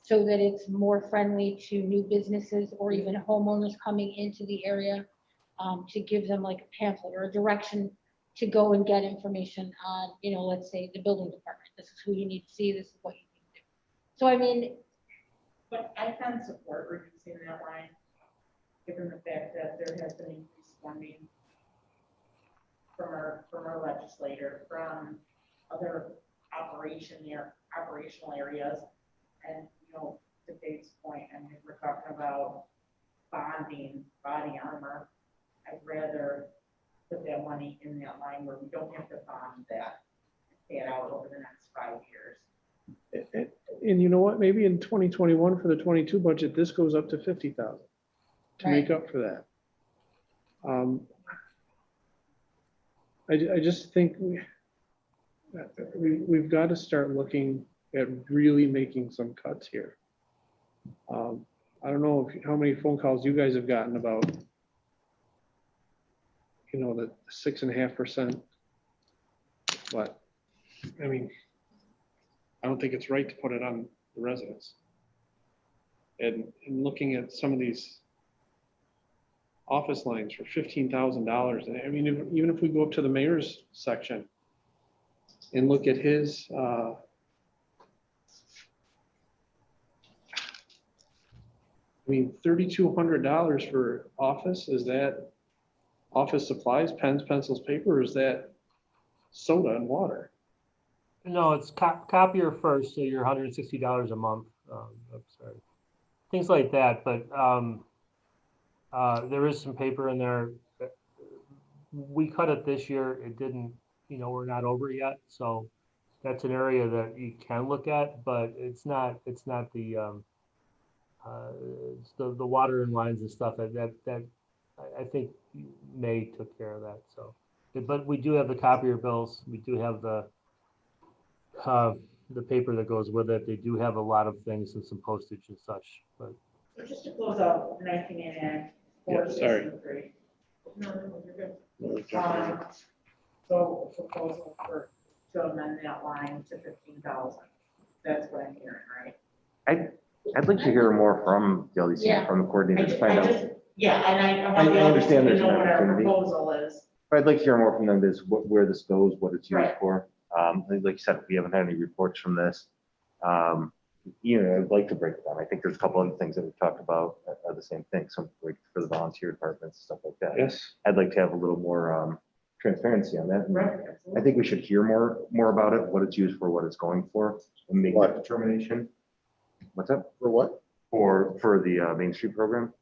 so that it's more friendly to new businesses or even homeowners coming into the area, to give them like a pamphlet or a direction to go and get information on, let's say the building department. This is who you need to see, this is what you need to do. So I mean, But I can support reducing that line, given the fact that there has been increased funding from our legislator, from other operational areas. And, to Dave's point, I mean, if we're talking about bonding, body armor, I'd rather put that money in that line where we don't have to bond that, pay it out over the next 5 years. And you know what, maybe in 2021 for the 22 budget, this goes up to 50,000 to make up for that. I just think we've got to start looking at really making some cuts here. I don't know how many phone calls you guys have gotten about, the 6.5%. But, I mean, I don't think it's right to put it on the residents. And looking at some of these office lines for $15,000, and I mean, even if we go up to the mayor's section and look at his, I mean, $3,200 for office, is that office supplies, pens, pencils, paper, or is that soda and water? No, it's copier first, so you're $160 a month. I'm sorry. Things like that, but there is some paper in there. We cut it this year. It didn't, we're not over yet. So that's an area that you can look at, but it's not the water and lines and stuff that I think May took care of that. So, but we do have the copier bills. We do have the paper that goes with it. They do have a lot of things and some postage and such, but. So just to close out 1989. Yeah, sorry. No, you're good. So a proposal to amend that line to 15,000. That's what I'm hearing, right? I'd like to hear more from the LDC, Yeah. from the I coordinator to just, find I out. just, yeah, and I want I the understand LDC to there's know an what our opportunity. proposal is. But I'd like to hear more from them, is where this goes, what it's used Right. for. Like you said, we haven't had any reports from this. I'd like to break it down. I think there's a couple other things that we've talked about that are the same thing, so like for the volunteer departments, stuff like that. Yes. I'd like to have a little more transparency on that. Right. I absolutely. think we should hear more about it, what it's used for, what it's going for, and make that determination. What's up? For what? For the Main Street program.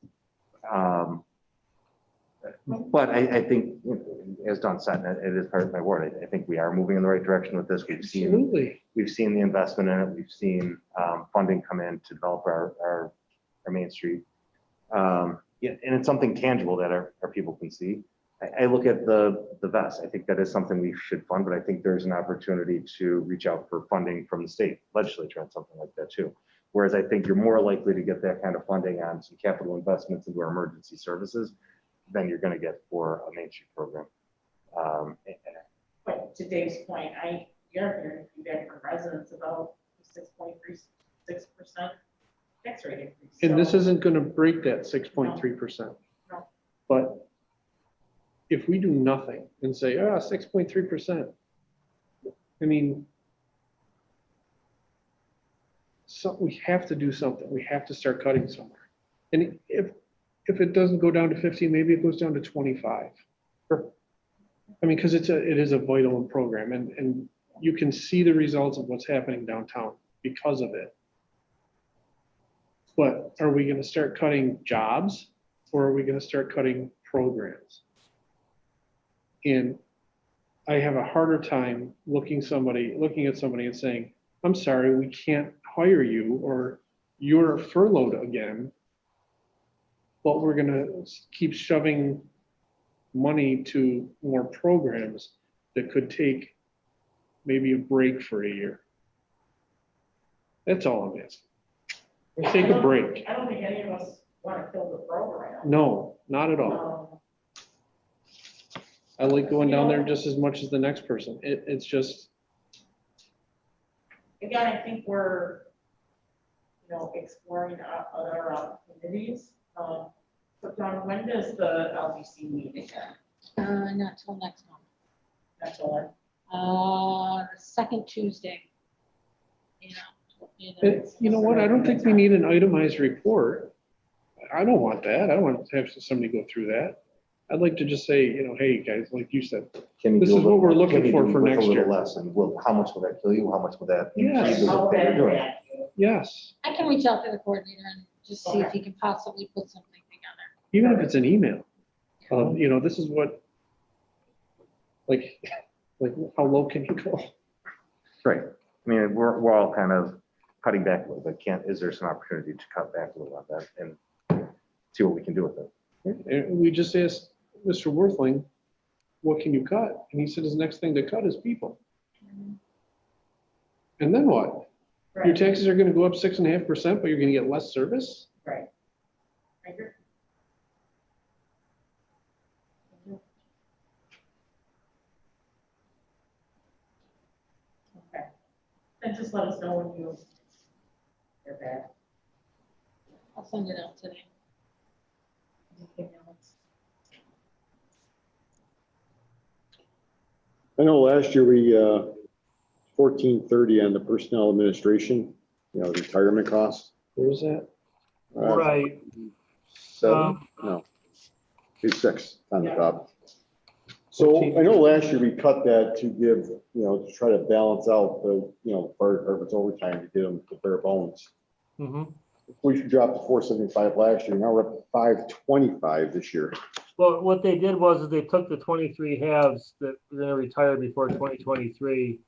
But I think, as Don said, it is part of my ward. I think we are moving in the right direction with this. Absolutely. We've seen the investment in it. We've seen funding come in to develop our Main Street. Yeah, and it's something tangible that our people can see. I look at the vest. I think that is something we should fund, but I think there's an opportunity to reach out for funding from the state legislature on something like that too. Whereas I think you're more likely to get that kind of funding on some capital investments into our emergency services than you're going to get for a Main Street program. But to Dave's point, you're hearing feedback from residents about 6.36% tax rate increase. And this So- isn't gonna break that 6.3%. No. But if we do nothing and say, 6.3%, I mean, so we have to do something. We have to start cutting somewhere. And if it doesn't go down to 15, maybe it goes down to 25. Sure. I mean, because it is a vital program, and you can see the results of what's happening downtown because of it. But are we gonna start cutting jobs, or are we gonna start cutting programs? And I have a harder time looking at somebody and saying, I'm sorry, we can't hire you, or you're furloughed again. But we're gonna keep shoving money to more programs that could take maybe a break for a year. That's all I'm asking. Take a break. I don't think any of us want to kill the program. No, not at all. I like going down there just as much as the next person. It's just, Again, I think we're, exploring other opportunities. So John, when does the LDC meet again? Not till next month. That's all. Second Tuesday. you know what? I don't think we need an itemized report. I don't want that. I don't want to have somebody go through that. I'd like to just say, hey, guys, like you said, Can you This do a is what little- we're looking can you for do for with a next little year? less, and how much will that kill you? How much will that? Yes. increase How what you're doing? bad yes, I can reach out to the coordinator and just see if he can possibly put something together. even if it's an email. This is what, like how low can you go? Right. I mean, we're all kind of cutting back a little bit. Is there some opportunity to cut back a little on that and see what we can do with it? And we just asked Mr. Worthling, what can you cut? And he said his next thing to cut is people. And then what? Your Right, taxes are gonna go up 6.5%, but you're gonna get less service? right. I agree. Okay. Then just let us know when you're back. I'll send it out today. Anything else? I know last year we, 1430 on the personnel administration, retirement costs. Where's that? Right. 7, no. Page 6 on the top. So I know last year we cut that to give, to try to balance out the, fire department's overtime to get them to bare bones. Mhm. We should drop to 475 last year. Now we're up to 525 this year. Well, what they did was they took the 23 halves that were going to retire before 2023,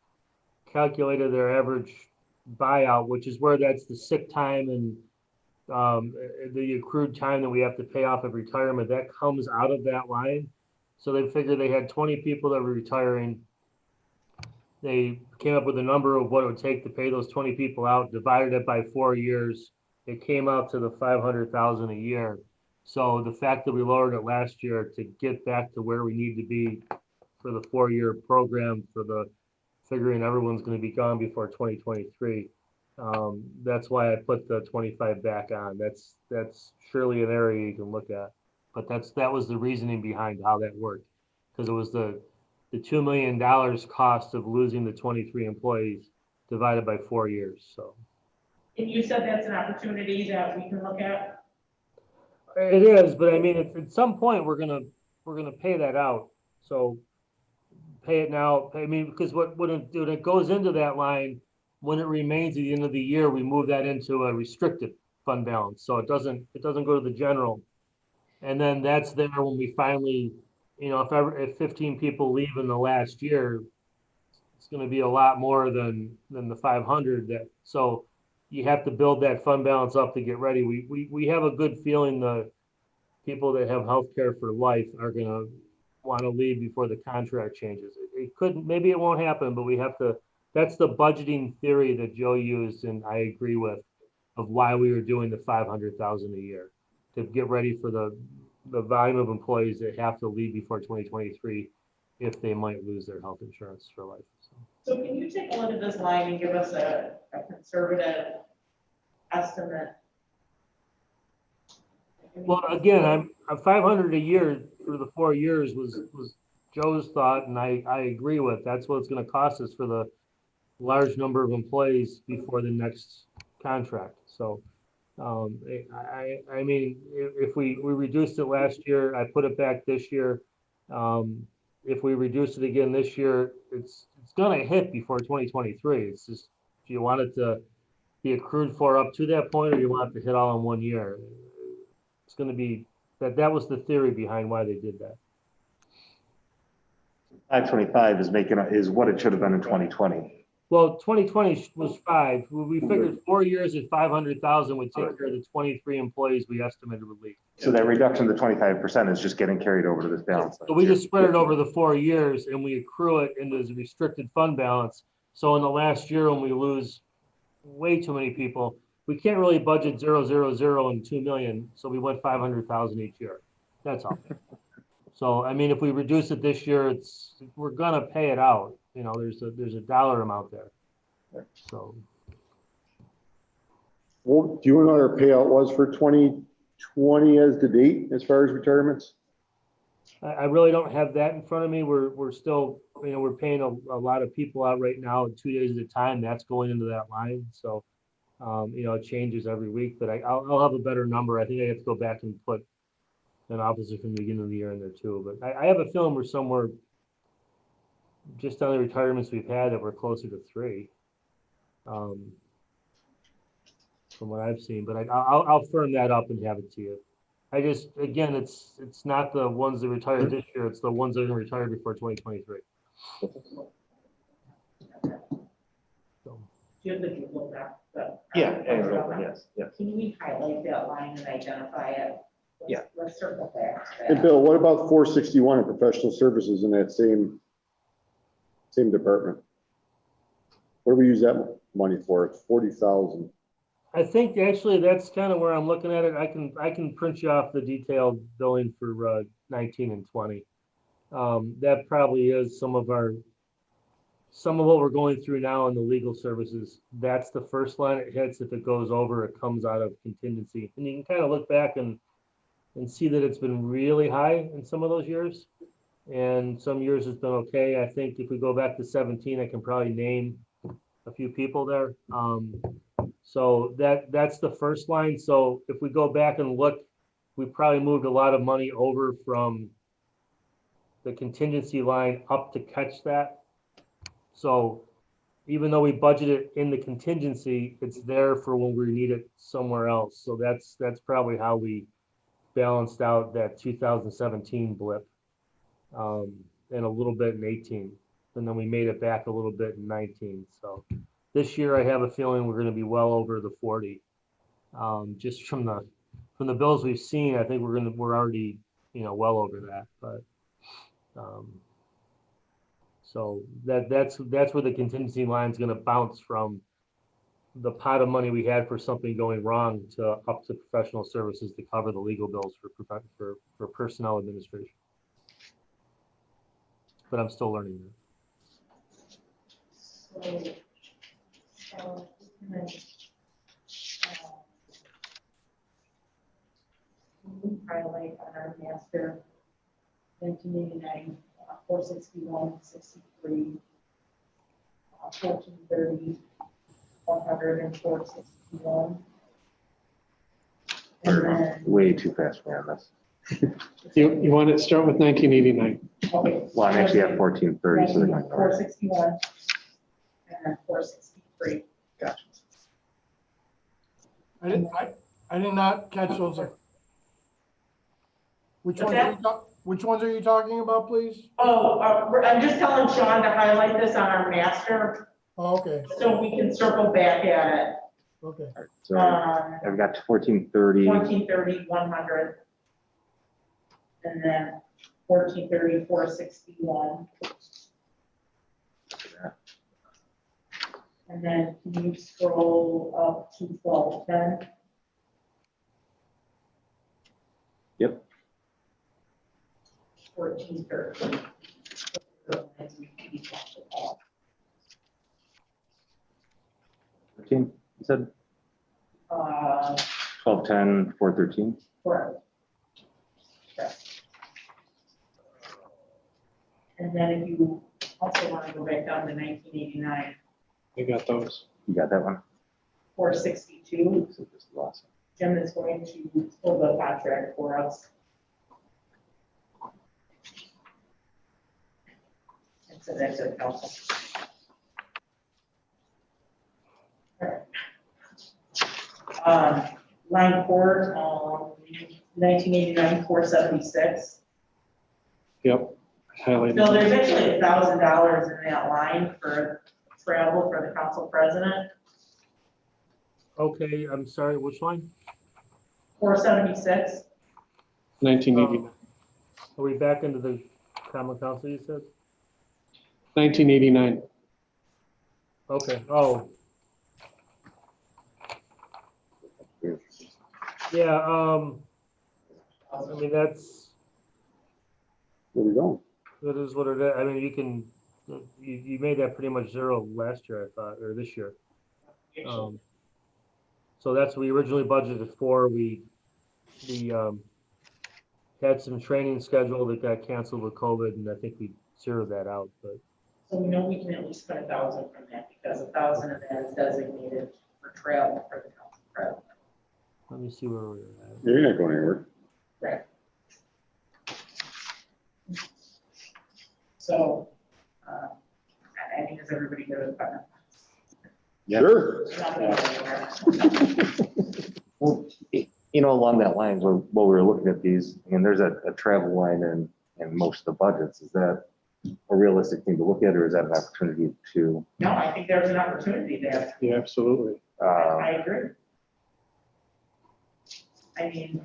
calculated their average buyout, which is where that's the sick time and the accrued time that we have to pay off of retirement. That comes out of that line. So they figured they had 20 people that were retiring. They came up with a number of what it would take to pay those 20 people out, divided it by 4 years. It came out to the 500,000 a year. So the fact that we lowered it last year to get back to where we need to be for the 4-year program for the figuring everyone's gonna be gone before 2023. That's why I put the 25 back on. That's surely an area you can look at. But that was the reasoning behind how that worked. Because it was the $2 million cost of losing the 23 employees divided by 4 years, so. And you said that's an opportunity that we can look at? It is, but I mean, at some point, we're gonna pay that out. So pay it now, I mean, because when it goes into that line, when it remains at the end of the year, we move that into a restricted fund balance. So it doesn't go to the general. And then that's there when we finally, if 15 people leave in the last year, it's gonna be a lot more than the 500 so you have to build that fund balance up to get ready. We have a good feeling the people that have healthcare for life are gonna want to leave before the contract changes. It couldn't, maybe it won't happen, but we have to, that's the budgeting theory that Joe used, and I agree with, of why we were doing the 500,000 a year, to get ready for the volume of employees that have to leave before 2023 if they might lose their health insurance for life. So can you take a look at this line and give us a conservative estimate? Well, again, I'm 500 a year for the 4 years was Joe's thought, and I agree with. That's what it's going to cost us for the large number of employees before the next contract. So, I mean, if we reduced it last year, I put it back this year. If we reduce it again this year, it's going to hit before 2023. It's just, do you want it to be accrued for up to that point, or you want it to hit all in 1 year? It's going to be that was the theory behind why they did that. 525 is what it should have been in 2020. Well, 2020 was 5. We figured 4 years at 500,000 would take care of the 23 employees we estimated would leave. So that reduction to 25% is just getting carried over to this balance. So we just spread it over the 4 years and we accrue it into the restricted fund balance. So in the last year, when we lose way too many people, we can't really budget 0, 0, 0 and 2 million. So we went 500,000 each year. That's all. So, I mean, if we reduce it this year, we're gonna pay it out. There's a dollar amount there. So. Well, do you know what our payout was for 2020 as the date, as far as retirements? I really don't have that in front of me. We're still, we're paying a lot of people out right now 2 days at a time. That's going into that line. So, it changes every week, but I'll have a better number. I think I have to go back and put an officer from the beginning of the year in there too. But I have a feeling we're somewhere just on the retirements we've had that we're closer to 3. From what I've seen, but I'll firm that up and have it to you. Again, it's not the ones that retired this year, it's the ones that are gonna retire before 2023. So. Do you have the Google Doc? Yeah, yes. Can we highlight that line and identify it? Yeah. Let's circle back. Hey, Bill, what about 461 in professional services in that same department? What do we use that money for? It's 40,000. I think actually that's kind of where I'm looking at it. I can print you off the detailed billing for 19 and 20. That probably is some of what we're going through now in the legal services. That's the first line it hits. If it goes over, it comes out of contingency. And you can kind of look back and see that it's been really high in some of those years. And some years it's been okay. I think if we go back to 17, I can probably name a few people there. So that's the first line. So if we go back and look, we probably moved a lot of money over from the contingency line up to catch that. So even though we budgeted in the contingency, it's there for when we need it somewhere else. So that's probably how we balanced out that 2017 blip, and a little bit in 18. And then we made it back a little bit in 19. So this year I have a feeling we're going to be well over the 40. Just from the bills we've seen, I think we're already, well over that. But so that's where the contingency line is going to bounce from the pot of money we had for something going wrong to up to professional services to cover the legal bills for personnel administration. but I'm still learning. So, highlight on our master, 1989, 461, 63, 1430, 100, and 461. And then, Way too fast for this. You want to start with 1989. okay. Well, I'm actually at 1430, so they're going. 461, and then 463. Gotcha. I did not catch those. Which What's ones which ones are you talking about, please? Oh, I'm just telling Sean to highlight this on our master, Oh, okay, so we can circle back at okay. All right, it. so I've got 1430. 1430, 100. And then 1430, 461. And then can you scroll up to 1210? Yep. 1430. 13, you said Uh, 1210, 413. correct. Correct. And then if you also want to go back down to 1989, I got those. You got that one? 462, So this is the last one. Jim is going to pull the contract for us. And so that's it, council. Line 4, 1989, 476. Yep. Highlighted. So there's actually $1,000 in that line for travel for the council president, Okay, I'm sorry, which line? 476. 1989. Are we back into the common council, you said? 1989. Okay, oh. Yeah, I mean, that's, Where we going? that is what it is. I mean, you can, you made that pretty much zero last year, I thought, or this year. So that's what we originally budgeted for. We had some training scheduled that got canceled with COVID, and I think we zeroed that out, but. So we know we can at least cut 1,000 from that, because 1,000 of that is designated for travel for the council president. Let me see where we're at. You're not going anywhere. Right. So, I think is everybody good with that? Sure. Not going anywhere. Well, you know, along that lines, while we were looking at these, I mean, there's a travel line in most of the budgets. Is that a realistic thing to look at, or is that an opportunity to? No, I think there's an opportunity there. Yeah, absolutely. I agree. I mean,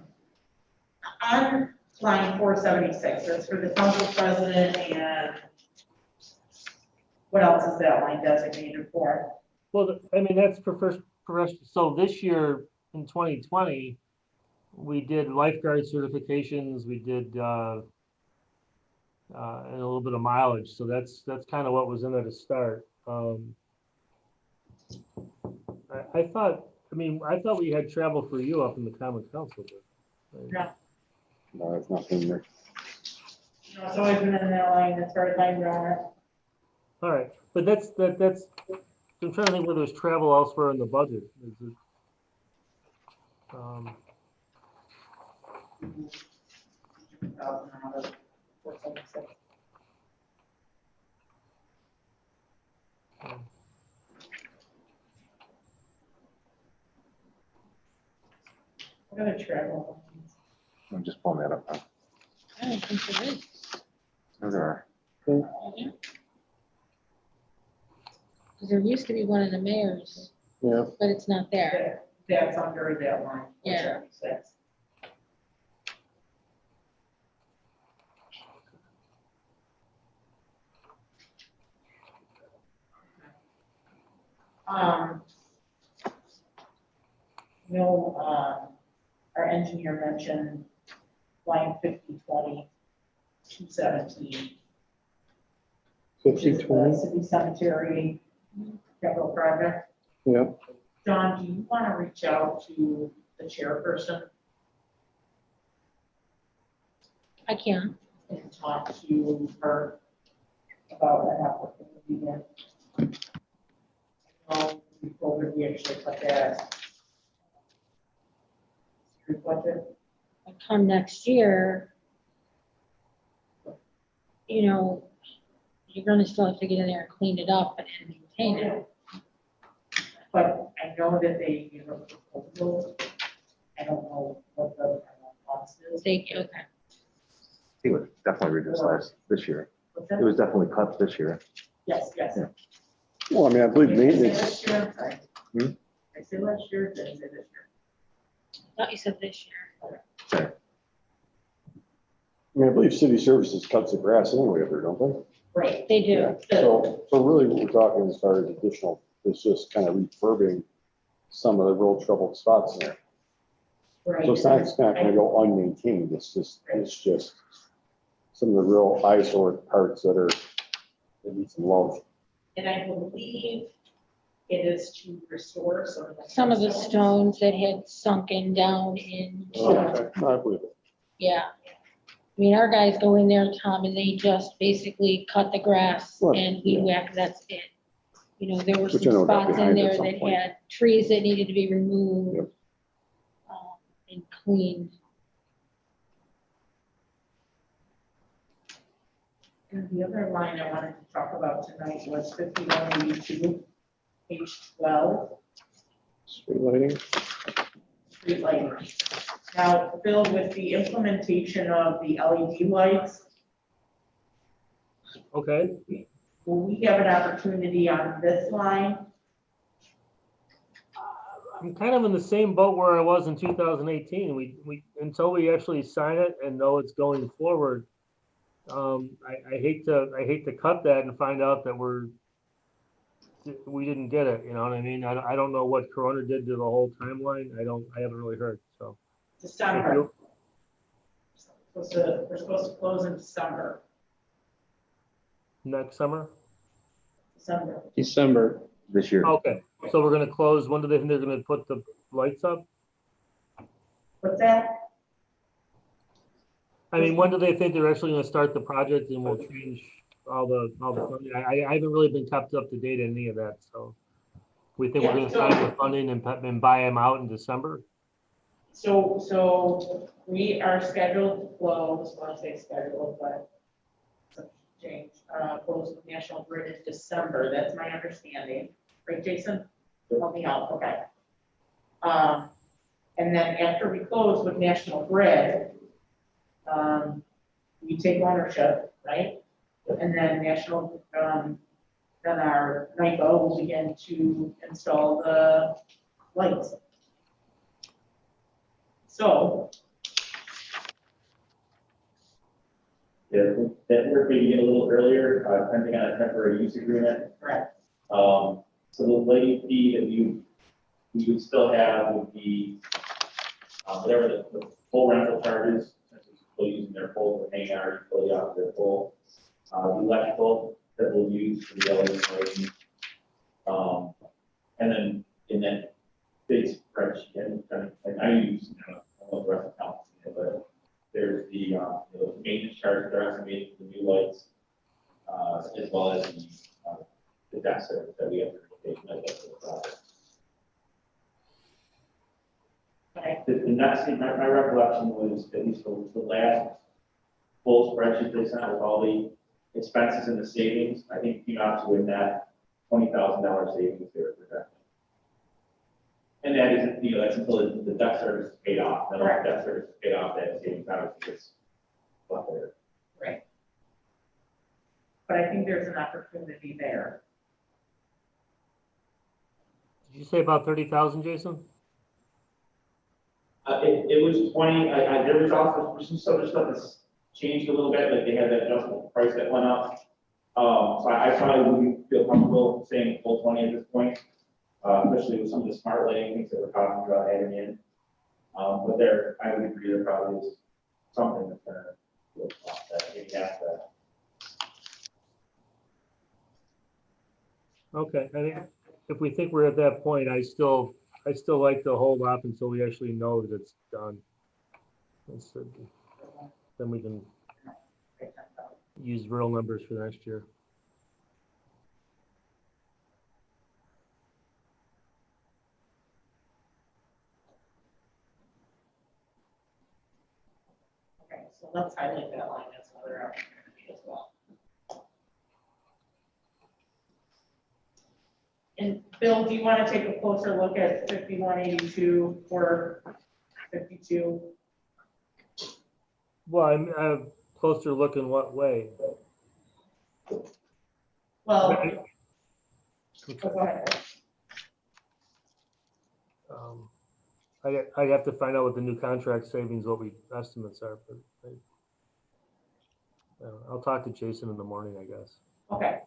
on line 476, that's for the council president, and what else is that line designated for? Well, I mean, that's so this year in 2020, we did lifeguard certifications, we did, and a little bit of mileage. So that's kind of what was in there to start. I thought we had travel for you up in the common council. But, No, No, it's not in there. no, it's always been in that line as far as I know. all right, but that's, I'm trying to think whether there's travel elsewhere in the budget. Is it, 1,000 out of 476. What other travel? I'm just pulling that up now. I don't think there is. There are. Because there used to be one of the mayors, Yeah. but it's not there. That's under that line. Yeah. 476. Our engineer mentioned line 5020, 217. which is 50/20. the city cemetery capital project. Yep. John, do you want to reach out to the chairperson I can. and talk to her about that opportunity then? Before we actually put that through budget. Come next year, you know, you're gonna still have to get in there and clean it up and maintain it. But I know that they give a proposal. I don't know what the cost is. They, okay. It was definitely reduced this year. What's It that? was definitely cut this year. Yes, yes. Yeah. Well, I mean, I believe Did I say maintenance, last year? I'm sorry. Hmm? I said last year, did I say this year? I thought you said this year. I mean, I believe city services cuts the grass anyway up there, don't they? Right. They do. So really what we're talking as far as additional, is just kind of refurbing some of the real troubled spots in there. Right. So it's not gonna go unmaintained, it's just some of the real eyesore parts that need some love. And I believe it is to restore Some of the stones that had sunken down in, Okay, I believe it. yeah. I mean, our guys go in there, Tom, and they just basically cut the grass Right, and weed yeah. whack, that's it. You know, there were Which I some know got spots in behind at there some that point. had trees that needed to be removed. Yep. And cleaned. And the other line I wanted to talk about tonight was 5182, page 12, Street lighting. street lighting. Now, Bill, with the implementation of the LED lights, Okay, will we have an opportunity on this line? I'm kind of in the same boat where I was in 2018. Until we actually sign it and know it's going forward, I hate to cut that and find out that we didn't get it, you know what I mean? I don't know what Corona did to the whole timeline. I haven't really heard, so. December. We're supposed to close in December. Next summer? December. This year. Okay, so we're gonna close, when do they think they're gonna put the lights up? What's that? I mean, when do they think they're actually gonna start the project and we'll change all the funding? I haven't really been kept up to date on any of that, so. We think we're Yeah, gonna so- sign the funding and buy them out in December? So we are scheduled to close, when I say scheduled, but change, close with National Grid in December, that's my understanding. Right, Jason? Help me out, okay. And then after we close with National Grid, we take ownership, right? And then then our NIPO will begin to install the lights. So, Yeah, that work maybe get a little earlier, depending on a temporary use agreement. correct, So the lighting fee that we would still have would be, whatever the full rental charges, since it's still using their pole, we're paying our utility off their pole. The electrical that we'll use for the LED lighting. And then in that big spreadsheet, and I use, I don't know the rest of the accounts, but there's the maintenance charge that are estimated for the new lights, as well as the debt service that we have to pay. okay, The next thing, my recollection was, at least the last full spreadsheet they sent with all the expenses and the savings, I think came out to a net $20,000 savings there for that. And that isn't, that's until the debt service is paid off, then when the debt service is paid off, that savings obviously gets left there. right. But I think there's an opportunity there. Did you say about 30,000, Jason? It was 20, there was also some other stuff that's changed a little bit, like they had that adjustable price that went up. So I probably wouldn't feel comfortable saying full 20 at this point, especially with some of the smart lighting things that we're talking about adding in. But there, I would agree there probably is something that's gonna look off that, maybe half that. Okay, I think if we think we're at that point, I still like to hold off until we actually know that it's done. Then we can use real numbers for next year. Okay, so let's highlight that line as another opportunity as well. And Bill, do you want to take a closer look at 5182 or 52? Well, I'm a closer look in what way? Well, Okay. go ahead. I'd have to find out what the new contract savings, what we estimates are, but I'll talk to Jason in the morning, I guess. Okay.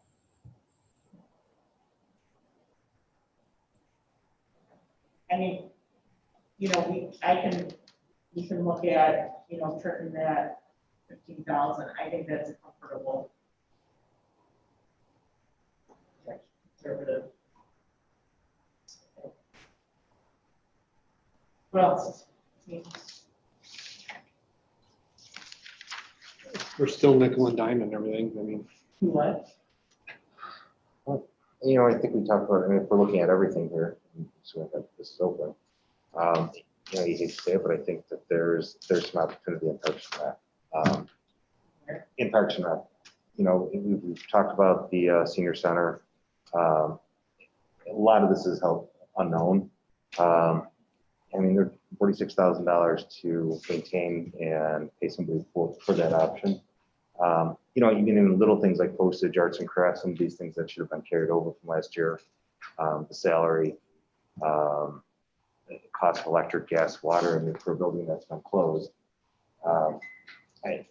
I mean, you know, we can look at, you know, trimming that 15,000. I think that's a comfortable. Conservative. What else? We're still nickel and dime and everything. I mean, What? You know, I think we talked about, I mean, if we're looking at everything here, so this is open. You know, you hate to say it, but I think that there's some opportunity in Parks and Rec. In Parks and Rec, you know, we've talked about the senior center. A lot of this is help unknown. I mean, they're $46,000 to maintain and pay somebody for that option. You know, even in little things like postage, arts and crafts, some of these things that should have been carried over from last year, the salary, the cost of electric, gas, water, and for a building that's been closed. I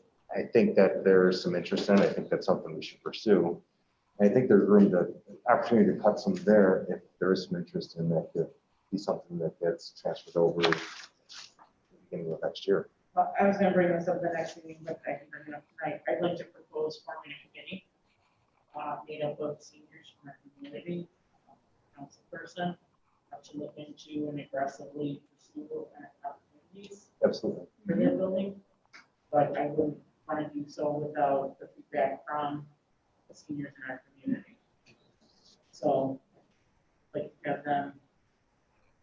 think that there's some interest in it. I think that's something we should pursue. I think there's opportunity to cut some there if there is some interest in that. Could be something that gets transferred over at the beginning of next year. Well, I was gonna bring this up the next meeting, but I can bring it up tonight. I'd like to propose forming a committee made up of seniors from our community, council person, to look into and aggressively pursue opportunities Absolutely. for their building. But I wouldn't want to do so without the feedback from the seniors in our community. So, like, have them.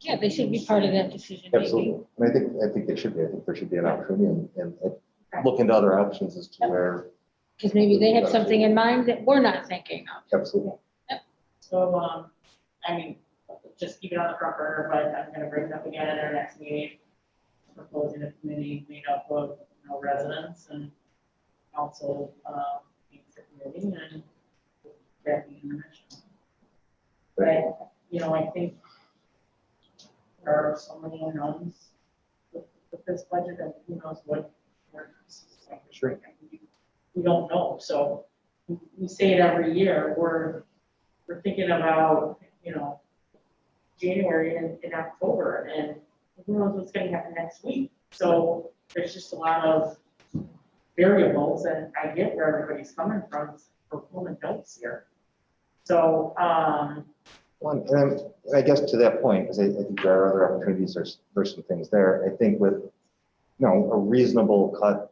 Yeah, they should be part of that decision making. Absolutely. And I think they should be. I think there should be an opportunity and look into other options as to where. Because maybe they have something in mind that we're not thinking of. Absolutely. So, I mean, just keep it on the front burner, but I'm gonna bring it up again at our next meeting. Proposing a committee made up of, you know, residents and council, committee and drafting the mission. But, you know, I think there are so many unknowns with this budget that who knows what. Sure. We don't know, so we say it every year, we're thinking about, you know, January and October, and who knows what's gonna happen next week. So there's just a lot of variables, and I get where everybody's coming from for pulling notes here. So, Well, and I guess to that point, because I think there are other opportunities, there's some things there. I think with, you know, a reasonable cut,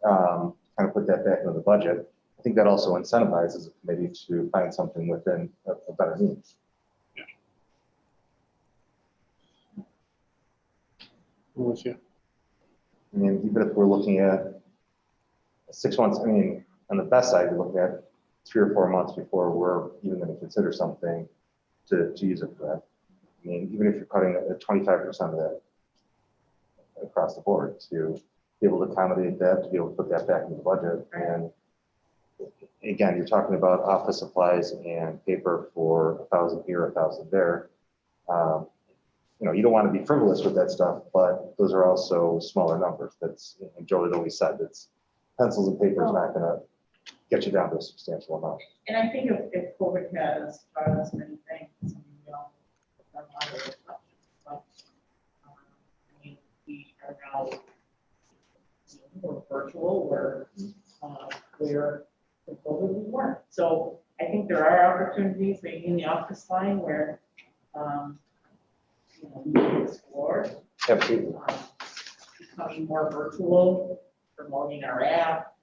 kind of put that back into the budget, I think that also incentivizes a committee to find something within a better means. I'm with you. I mean, even if we're looking at 6 months, I mean, on the best side, we're looking at 3 or 4 months before we're even going to consider something to use it for that. I mean, even if you're cutting 25% of that across the board to be able to accommodate that, to be able to put that back into the budget. And again, you're talking about office supplies and paper for 1,000 here, 1,000 there. You know, you don't want to be frivolous with that stuff, but those are also smaller numbers. That's, and Joe had always said, that's pencils and paper is not going to get you down to a substantial amount. and I think if COVID has taught us many things, we don't have a lot of reflections, but, I mean, we are now Zoom or virtual, where, where the COVID we weren't. So I think there are opportunities maybe in the office line where, we can explore Absolutely. becoming more virtual, promoting our app,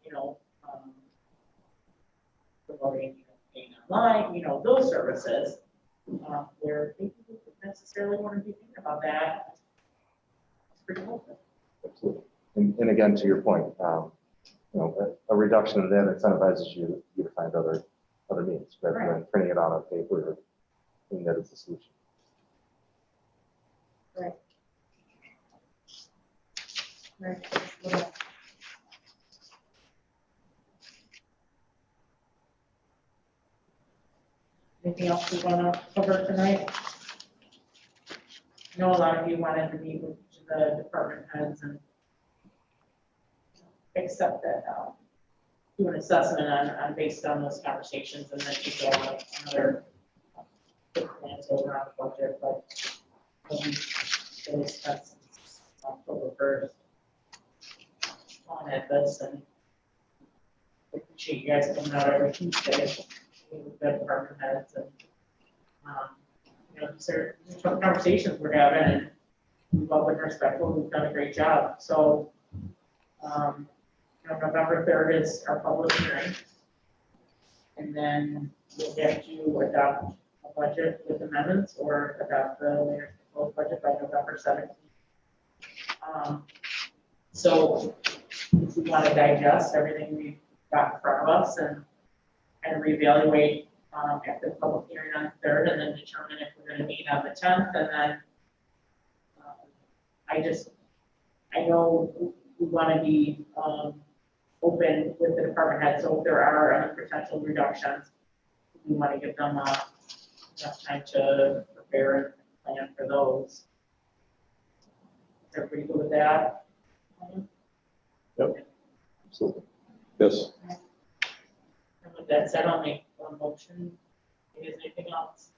promoting, paying online, those services, where maybe we don't necessarily want to be thinking about that. It's pretty helpful. Absolutely. And again, to your point, a reduction of that incentivizes you to find other means rather than printing it out on paper. And that is the solution. Right. Right. What else? Anything else we want to cover tonight? I know a lot of you wanted to meet with each of the department heads and accept that, do an assessment on based on those conversations, and then you go on another plans over on the budget, but those that's October 1st on at this, and I appreciate you guys coming out every Tuesday with the department heads, and these are tough conversations we're having, and we've all been respectful. We've done a great job. So, November 3rd is our public hearing, and then we'll get to adopt a budget with amendments or adopt the mayor's proposed budget by November 17th. So, if we want to digest everything we've got in front of us and reevaluate at the public hearing on the 3rd, and then determine if we're going to meet on the 10th, and then I know we want to be open with the department head, so if there are any potential reductions, we want to give them enough time to prepare and plan for those. Is everybody good with that? Yep. Absolutely. Yes. And with that said, I'll make a motion. Is anything else?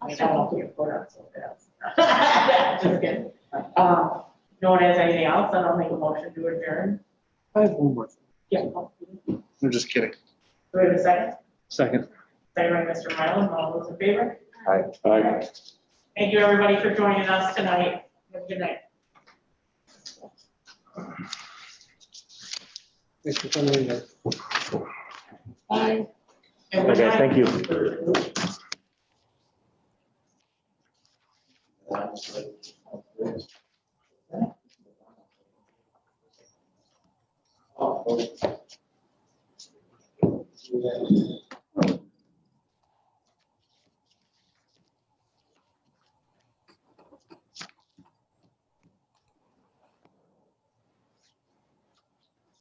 I mean, I won't get put on so fast. Just kidding. No one has anything else, then I'll make a motion to adjourn. I have one more. Yeah. I'm just kidding. Do we have a second? Second. Second by Mr. Mylan, all those in favor? Aye. Aye. Thank you, everybody, for joining us tonight. Have a good night. Thanks for coming in. Bye. And good Okay, night. thank you. Oh, okay.